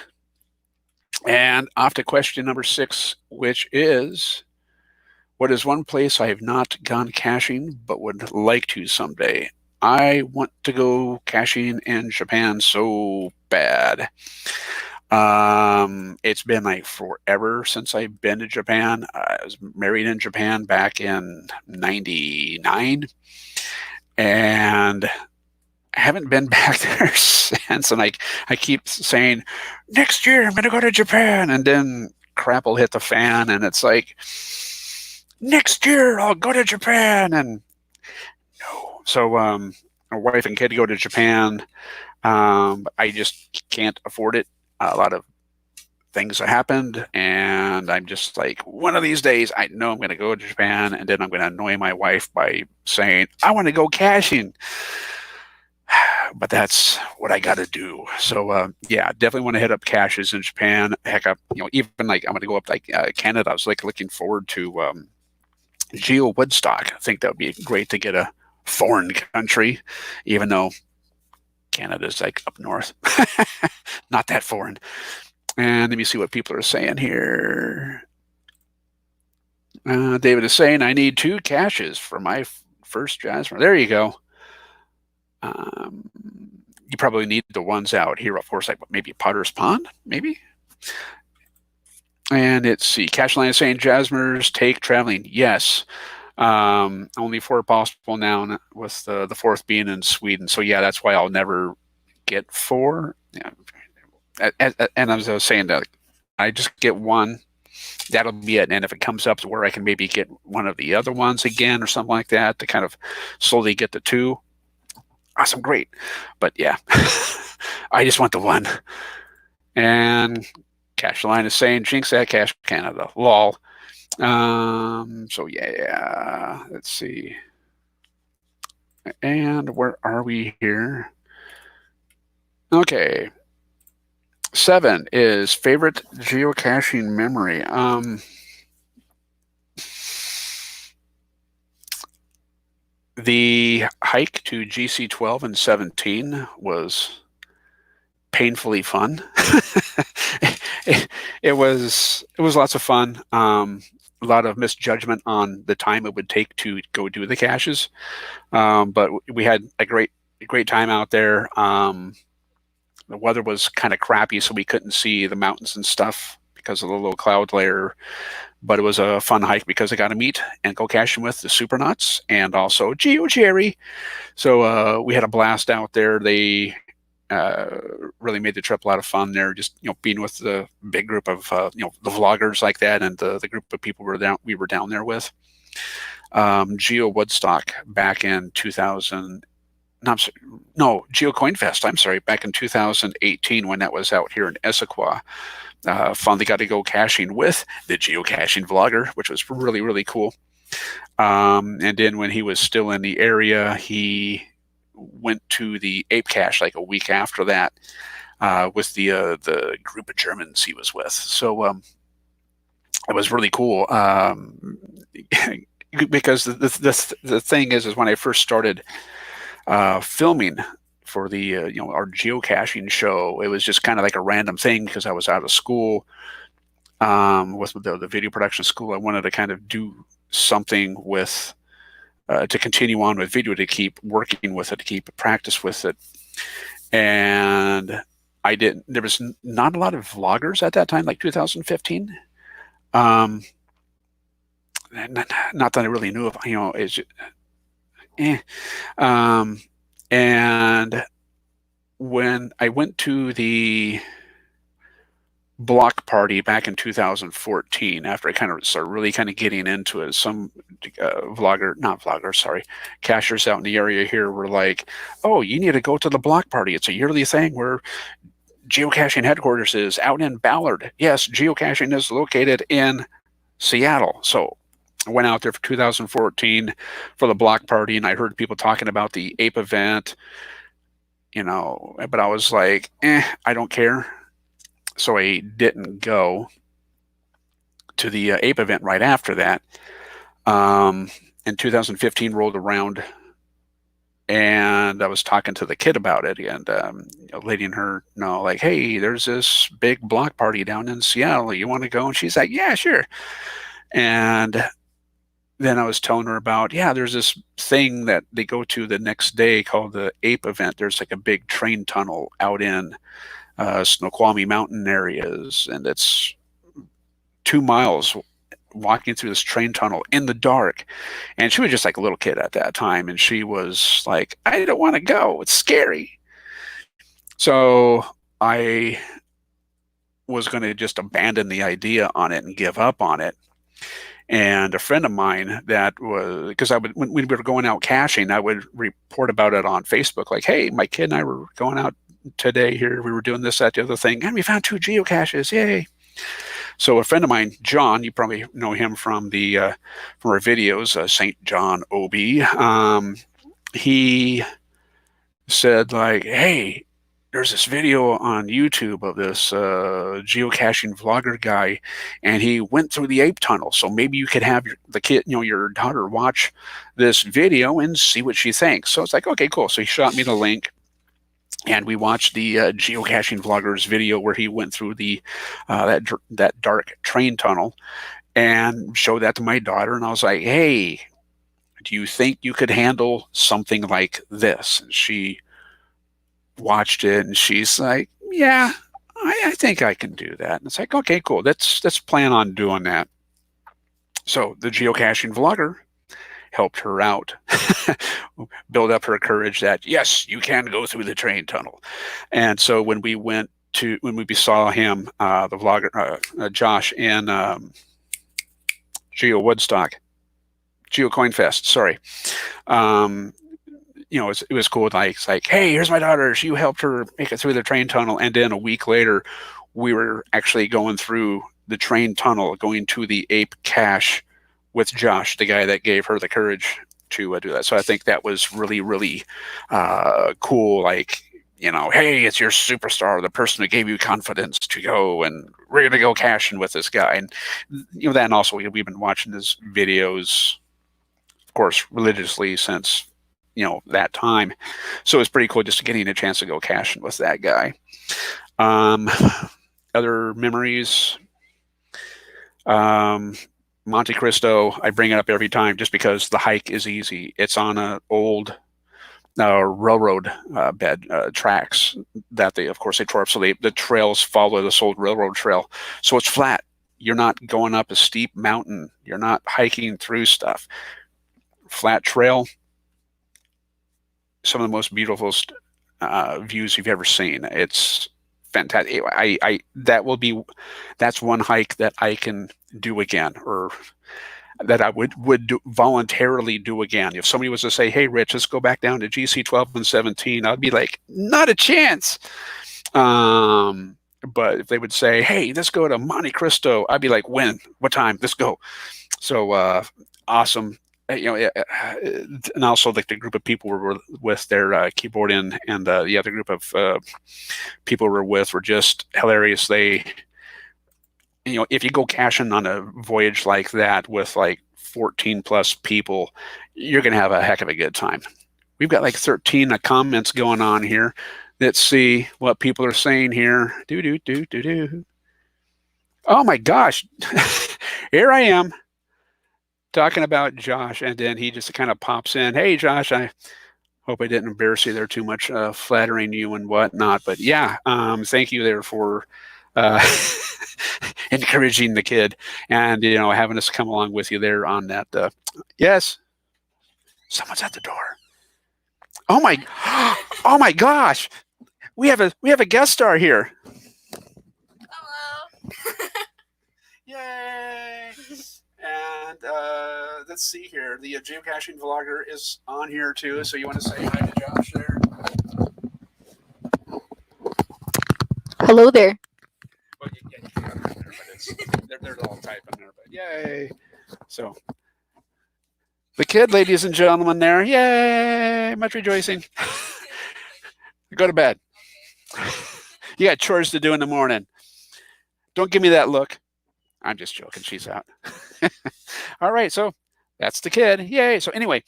and off to question number 6, which is, what is one place I have not gone caching but would like to someday? I want to go caching in Japan so bad. It's been like forever since I've been to Japan. I was married in Japan back in '99, and I haven't been back there since. And I keep saying, next year I'm going to go to Japan, and then crap will hit the fan, and it's like, next year I'll go to Japan, and no. So my wife and kid go to Japan. I just can't afford it. A lot of things have happened, and I'm just like, one of these days I know I'm going to go to Japan, and then I'm going to annoy my wife by saying, I want to go caching. But that's what I got to do. So yeah, definitely want to hit up caches in Japan. Heck, even like I'm going to go up like Canada. I was like looking forward to Geo Woodstock. I think that would be great to get a foreign country, even though Canada's like up north. Not that foreign. And let me see what people are saying here. David is saying, I need 2 caches for my first Jasper. There you go. You probably need the ones out here, of course, like maybe Potter's Pond, maybe. And let's see. Cash line is saying, Jasmers take traveling. Yes. Only 4 possible now, with the 4th being in Sweden. So yeah, that's why I'll never get 4. And as I was saying, that I just get one, that'll be it. And if it comes up to where I can maybe get one of the other ones again or something like that to kind of slowly get the two, awesome, great. But yeah, I just want the one. And Cash Line is saying, jinx that, Cash Canada, lol. So yeah, let's see. And where are we here? Okay. 7 is favorite geocaching memory. The hike to GC12 and 17 was painfully fun. it was lots of fun. A lot of misjudgment on the time it would take to go do the caches, but we had a great time out there. The weather was kind of crappy, so we couldn't see the mountains and stuff because of the low cloud layer. But it was a fun hike because I got to meet and go caching with the Super Nuts and also Geo Jerry. So we had a blast out there. They really made the trip a lot of fun there. Just being with the big group of the vloggers like that, and the group of people we were down there with. Geo Woodstock back in 2000. Geo Coin Fest. I'm sorry, back in 2018 when that was out here in Issaquah. Finally got to go caching with the Geocaching Vlogger, which was really, really cool. And then when he was still in the area, he went to the Ape Cache like a week after that with the group of Germans he was with. So it was really cool because the thing is when I first started filming for the our geocaching show, it was just kind of like a random thing because I was out of school with the video production school. I wanted to kind of do something with to continue on with video, to keep working with it, to keep practice with it. And I didn't. There was not a lot of vloggers at that time, like 2015. Not that I really knew of. It's just, and when I went to the block party back in 2014, after I kind of started really kind of getting into it, some cachers out in the area here were like, oh, you need to go to the block party. It's a yearly thing where geocaching headquarters is out in Ballard. Yes, geocaching is located in Seattle. So I went out there for 2014 for the block party, and I heard people talking about the Ape event, but I was like, I don't care. So I didn't go to the Ape event right after that. And 2015 rolled around, and I was talking to the kid about it, and letting her know, like, hey, there's this big block party down in Seattle. You want to go? And she's like, yeah, sure. And then I was telling her about, there's this thing that they go to the next day called the Ape event. There's like a big train tunnel out in Snoqualmie Mountain areas, and it's 2 miles walking through this train tunnel in the dark. And she was just like a little kid at that time, and she was like, I don't want to go. It's scary. So I was going to just abandon the idea on it and give up on it. And a friend of mine that was, because when we were going out caching, I would report about it on Facebook, like, hey, my kid and I were going out today here. We were doing this, that, the other thing, and we found 2 geocaches. Yay. So a friend of mine, John, you probably know him from from our videos, St. John OB. He said, like, hey, there's this video on YouTube of this geocaching vlogger guy, and he went through the Ape Tunnel. So maybe you could have your daughter watch this video and see what she thinks. So it's like, okay, cool. So he shot me the link, and we watched the geocaching vlogger's video where he went through the that dark train tunnel, and showed that to my daughter. And I was like, hey, do you think you could handle something like this? And she watched it, and she's like, yeah, I think I can do that. And it's like, okay, cool. Let's plan on doing that. So the geocaching vlogger helped her out, build up her courage that, yes, you can go through the train tunnel. And so when we saw him, the vlogger, Josh, in Geo Coin Fest, sorry. It was cool. Like, it's like, hey, here's my daughter. She helped her make it through the train tunnel. And then a week later, we were actually going through the train tunnel, going to the ape cache with Josh, the guy that gave her the courage to do that. So I think that was really, really cool. Like, hey, it's your superstar, the person who gave you confidence to go, and we're going to go caching with this guy. And, then also we've been watching his videos, of course, religiously since, that time. So it's pretty cool just getting a chance to go caching with that guy. Other memories, Monte Cristo, I bring it up every time just because the hike is easy. It's on an old railroad bed tracks that they tore up. So the trails follow this old railroad trail. So it's flat. You're not going up a steep mountain. You're not hiking through stuff. Flat trail. Some of the most beautiful views you've ever seen. It's fantastic. That's one hike that I can do again, or that I would voluntarily do again. If somebody was to say, hey, Rich, let's go back down to GC 12 and 17, I'd be like, not a chance. But if they would say, hey, let's go to Monte Cristo, I'd be like, when? What time? Let's go. So awesome. And also like the group of people we were with, their keyboard and the other group of people we were with were just hilarious. They, if you go caching on a voyage like that with like 14 plus people, you're going to have a heck of a good time. We've got like 13 comments going on here. Let's see what people are saying here. Oh my gosh. Here I am talking about Josh, and then he just kind of pops in. Hey, Josh, I hope I didn't embarrass you there too much, flattering you and whatnot. But yeah, thank you there for encouraging the kid and, having us come along with you there on that. Yes, someone's at the door. Oh my gosh, we have a guest star here. Hello. Yay. And let's see here. The Geocaching Vlogger is on here too. So you want to say hi to Josh there? Hello there. Well, you can't there, but they're all typing there. But yay! So the kid, ladies and gentlemen, there. Yay! Much rejoicing. Go to bed. You got chores to do in the morning. Don't give me that look. I'm just joking. She's out. All right. So that's the kid. Yay. So anyway,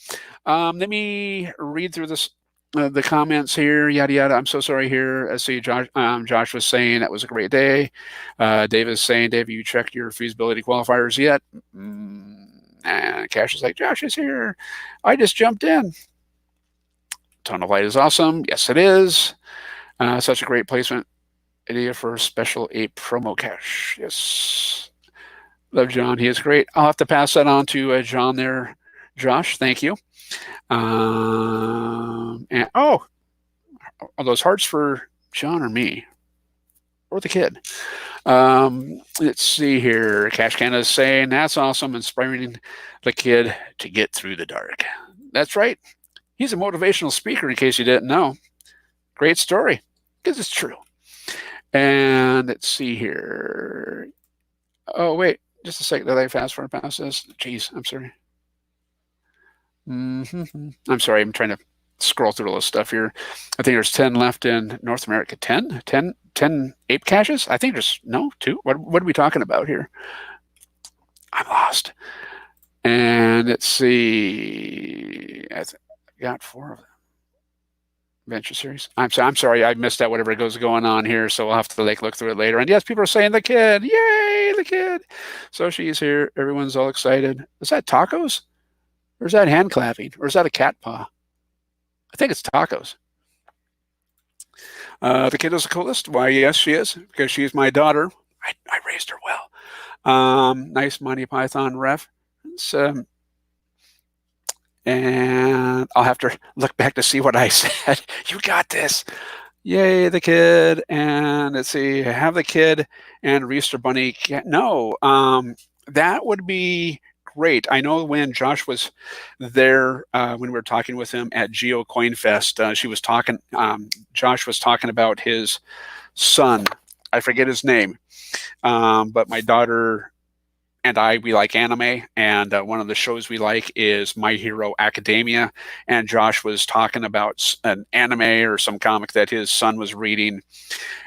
let me read through this, the comments here. Yada, yada. I'm so sorry here. I see Josh was saying that was a great day. Dave is saying, Dave, you checked your feasibility qualifiers yet? And Cash is like, Josh is here. I just jumped in. Tunnel Light is awesome. Yes, it is. Such a great placement idea for a special ape promo cache. Yes. Love John. He is great. I'll have to pass that on to John there. Josh, thank you. And are those hearts for John or me? Or the kid? Let's see here. Cash Canada is saying, that's awesome. Inspiring the kid to get through the dark. That's right. He's a motivational speaker, in case you didn't know. Great story, because it's true. And let's see here. Oh, wait. Just a second. Did I fast forward past this? Jeez, I'm sorry. I'm sorry. I'm trying to scroll through all this stuff here. I think there's 10 left in North America. 10 ape caches? I think there's, no, 2. What are we talking about here? I'm lost. And let's see. I got 4 of them. Adventure series. I'm sorry, I missed out whatever goes going on here, so I'll have to look through it later. And yes, people are saying the kid. Yay, the kid. So she's here. Everyone's all excited. Is that tacos? Or is that hand clapping? Or is that a cat paw? I think it's tacos. The kid is the coolest. Why, yes, she is, because she's my daughter. I raised her well. Nice Monty Python reference. And I'll have to look back to see what I said. You got this. Yay, the kid. And let's see, have the kid and Easter Bunny. No, that would be great. I know when Josh was there, when we were talking with him at Geo Coin Fest, Josh was talking about his son. I forget his name, but my daughter and we like anime, and one of the shows we like is My Hero Academia. And Josh was talking about an anime or some comic that his son was reading,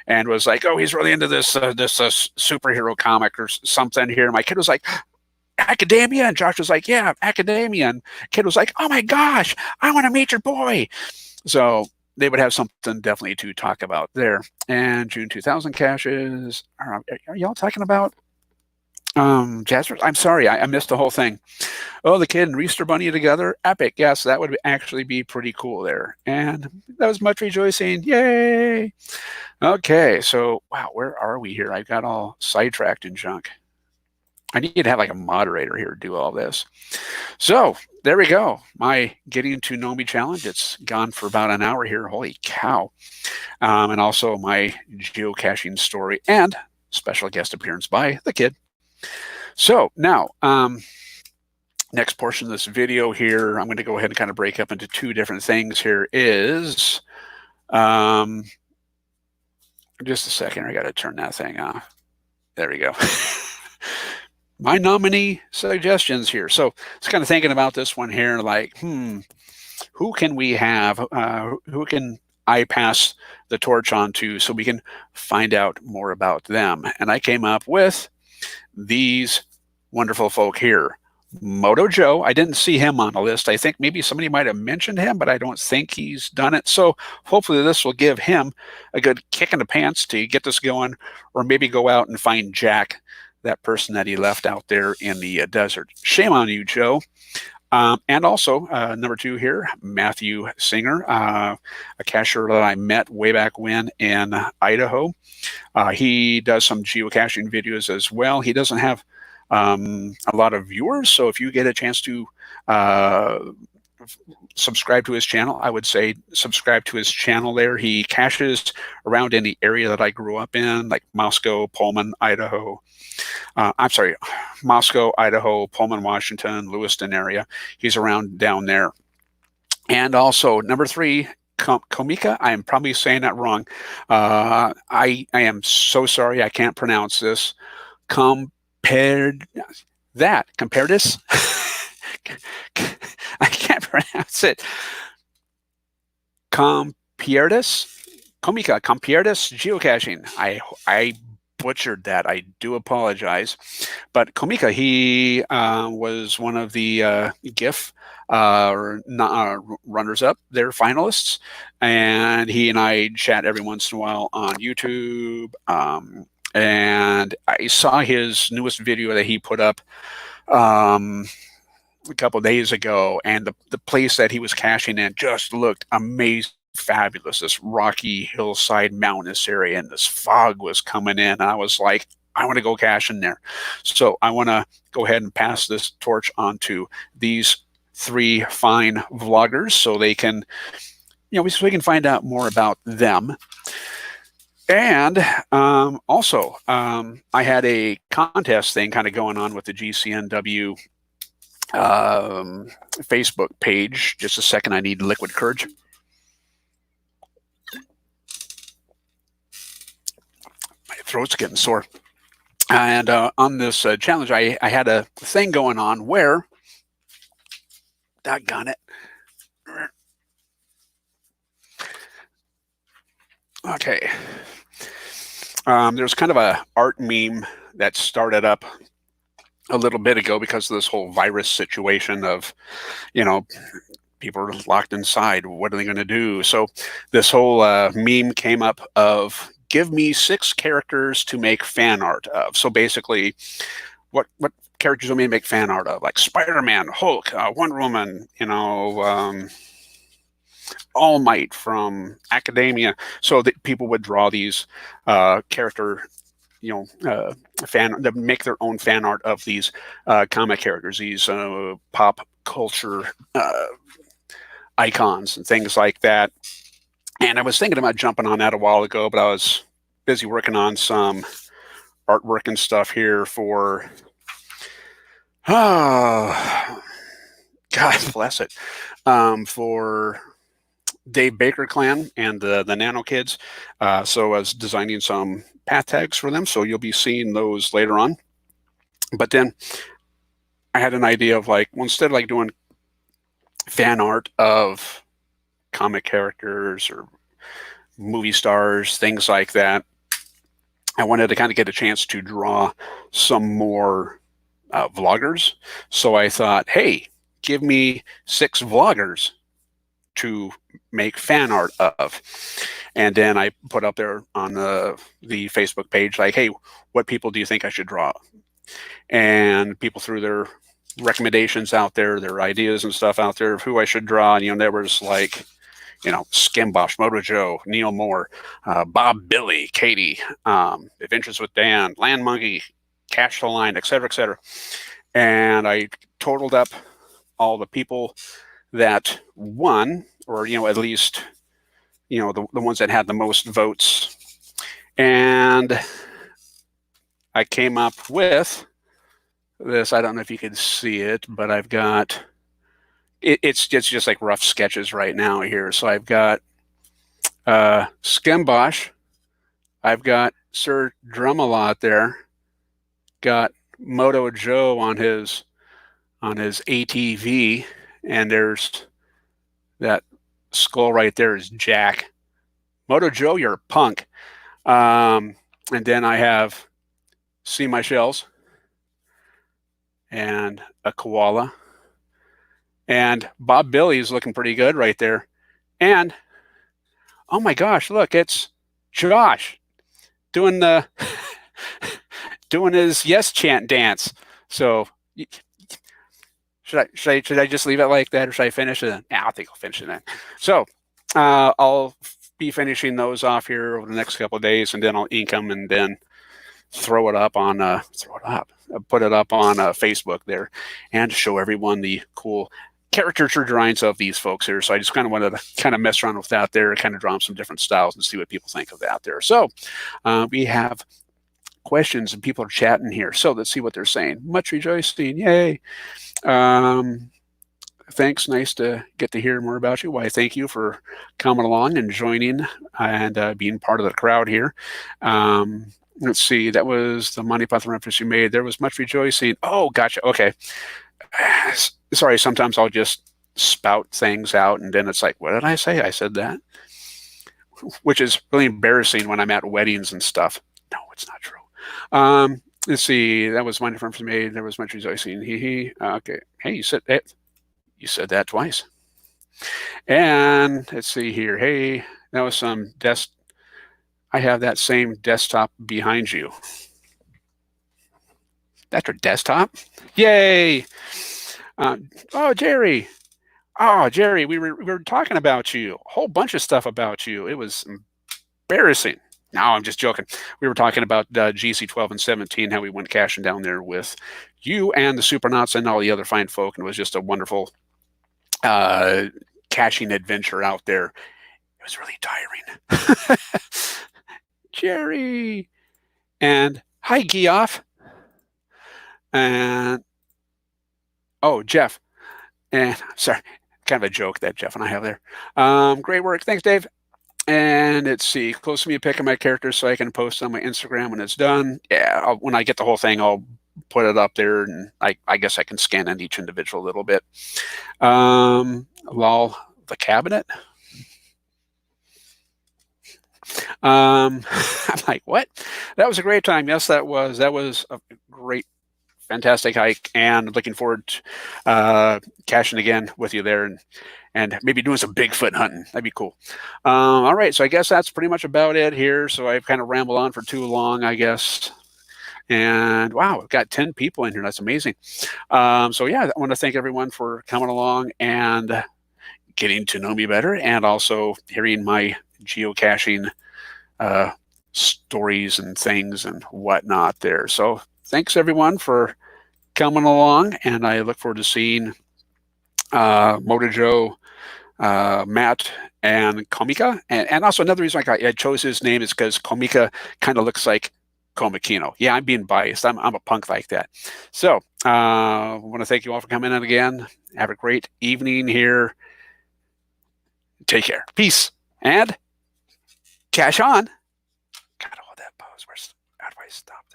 and was like, "Oh, he's really into this superhero comic or something." Here, my kid was like, "Academia," and Josh was like, "Yeah, Academia," and kid was like, "Oh my gosh, I want to meet your boy." So they would have something definitely to talk about there. And June 2000 caches. Are y'all talking about Jasper? I'm sorry, I missed the whole thing. Oh, the kid and Easter Bunny together, epic. Yes, that would actually be pretty cool there. And that was much rejoicing. Yay! Okay, so wow, where are we here? I got all sidetracked and junk. I need to have like a moderator here to do all this. So there we go. My getting to know me challenge. It's gone for about an hour here. Holy cow! And also my geocaching story and special guest appearance by the kid. So now, next portion of this video here, I'm going to go ahead and kind of break up into two different things here is, just a second, I got to turn that thing off. There we go. My nominee suggestions here. So it's kind of thinking about this one here, like, who can we have, who can I pass the torch on to so we can find out more about them? And I came up with these wonderful folk here. Moto Joe, I didn't see him on the list. I think maybe somebody might have mentioned him, but I don't think he's done it. So hopefully this will give him a good kick in the pants to get this going, or maybe go out and find Jack, that person that he left out there in the desert. Shame on you, Joe. And also, number two here, Matthew Singer, a cacher that I met way back when in Idaho. He does some geocaching videos as well. He doesn't have a lot of viewers, so if you get a chance to subscribe to his channel, I would say subscribe to his channel there. He caches around in the area that I grew up in, like Moscow, Pullman, Idaho. Moscow, Idaho, Pullman, Washington, Lewiston area. He's around down there. And also, number three, Komikino. I am probably saying that wrong. I am so sorry. I can't pronounce this. Compared this. I can't pronounce it. Komikino geocaching. I butchered that. I do apologize. But Komikino, he was one of the GIF runners-up, they're finalists, and he and I chat every once in a while on YouTube. And I saw his newest video that he put up a couple of days ago, and the place that he was caching in just looked amazing. Fabulous, this rocky hillside mountainous area, and this fog was coming in. I was like, I want to go cache in there. So I want to go ahead and pass this torch on to these three fine vloggers so they can, so we can find out more about them. And also, I had a contest thing kind of going on with the GCNW Facebook page. Just a second, I need liquid courage. Throat's getting sore. And on this challenge, I had a thing going on where, doggone it. Okay. There's kind of a art meme that started up a little bit ago because of this whole virus situation of, people are locked inside. What are they going to do? So this whole meme came up of, give me 6 characters to make fan art of. So basically, what characters do we make fan art of? Like Spider-Man, Hulk, Wonder Woman, All Might from Academia. So that people would draw these character, make their own fan art of these comic characters, these pop culture icons and things like that. And I was thinking about jumping on that a while ago, but I was busy working on some artwork and stuff here for, oh, God bless it, for Dave Baker Clan and the Nano Kids. So I was designing some path tags for them. So you'll be seeing those later on. But then I had an idea of like, well, instead of like doing fan art of comic characters or movie stars, things like that, I wanted to kind of get a chance to draw some more vloggers. So I thought, hey, give me 6 vloggers to make fan art of. And then I put up there on the Facebook page, like, hey, what people do you think I should draw? And people threw their recommendations out there, their ideas and stuff out there of who I should draw. And, there was like, Skimbosh, Moto Joe, Neil Moore, Bob Billy, Katie, Adventures with Dan, Land Monkey, Cash the Line, et cetera, et cetera. And I totaled up all the people that won, or, at least, the ones that had the most votes. And I came up with this. I don't know if you can see it, but I've got, it's just like rough sketches right now here. So I've got Skimbosh. I've got Sir Drumalot there. Got Moto Joe on his ATV, and there's that skull right there is Jack. Moto Joe, you're a punk. And then I have See My Shells and a koala. And Bob Billy is looking pretty good right there. And, oh my gosh, look, it's Josh doing the doing his yes chant dance. So should I just leave it like that, or should I finish it? Yeah, I think I'll finish it then. So I'll be finishing those off here over the next couple of days, and then I'll ink them and then put it up on Facebook there, and show everyone the cool caricature drawings of these folks here. So I just kind of wanted to kind of mess around with that there, kind of draw some different styles and see what people think of that there. So we have questions and people are chatting here. So let's see what they're saying. Much rejoicing. Yay. Thanks. Nice to get to hear more about you. Why, thank you for coming along and joining and being part of the crowd here. Let's see. That was the Monty Python reference you made. There was much rejoicing. Oh, gotcha. Okay. Sorry, sometimes I'll just spout things out and then it's like, what did I say? I said that, which is really embarrassing when I'm at weddings and stuff. No, it's not true. Let's see. That was Monty reference you made. There was much rejoicing. Okay. Hey, you said that twice. And let's see here. Hey, that was some I have that same desktop behind you. That's your desktop? Yay! Oh, Jerry. Oh, Jerry, we were talking about you. A whole bunch of stuff about you. It was embarrassing. No, I'm just joking. We were talking about GC 12 and 17, how we went caching down there with you and the Supernauts and all the other fine folk. And it was just a wonderful caching adventure out there. It was really tiring. Jerry. And hi, Geoff. And oh, Jeff. And sorry, kind of a joke that Jeff and I have there. Great work. Thanks, Dave. And let's see, close to me picking my characters so I can post on my Instagram when it's done. Yeah, when I get the whole thing, I'll put it up there, and I guess I can scan in each individual a little bit. Lol, the cabinet. I'm like, what? That was a great time. Yes, that was a great, fantastic hike, and looking forward to caching again with you there and maybe doing some Bigfoot hunting. That'd be cool. All right, so I guess that's pretty much about it here. So I've kind of rambled on for too long, I guess. And wow, we've got 10 people in here. That's amazing. So yeah, I want to thank everyone for coming along and getting to know me better, and also hearing my geocaching stories and things and whatnot there. So thanks everyone for coming along, and I look forward to seeing Motor Joe, Matt, and Komika. And also another reason I chose his name is because Komika kind of looks like Komikino. Yeah, I'm being biased. I'm a punk like that. So I want to thank you all for coming in again. Have a great evening here. Take care. Peace. And cash on. God, hold that pause. How do I stop?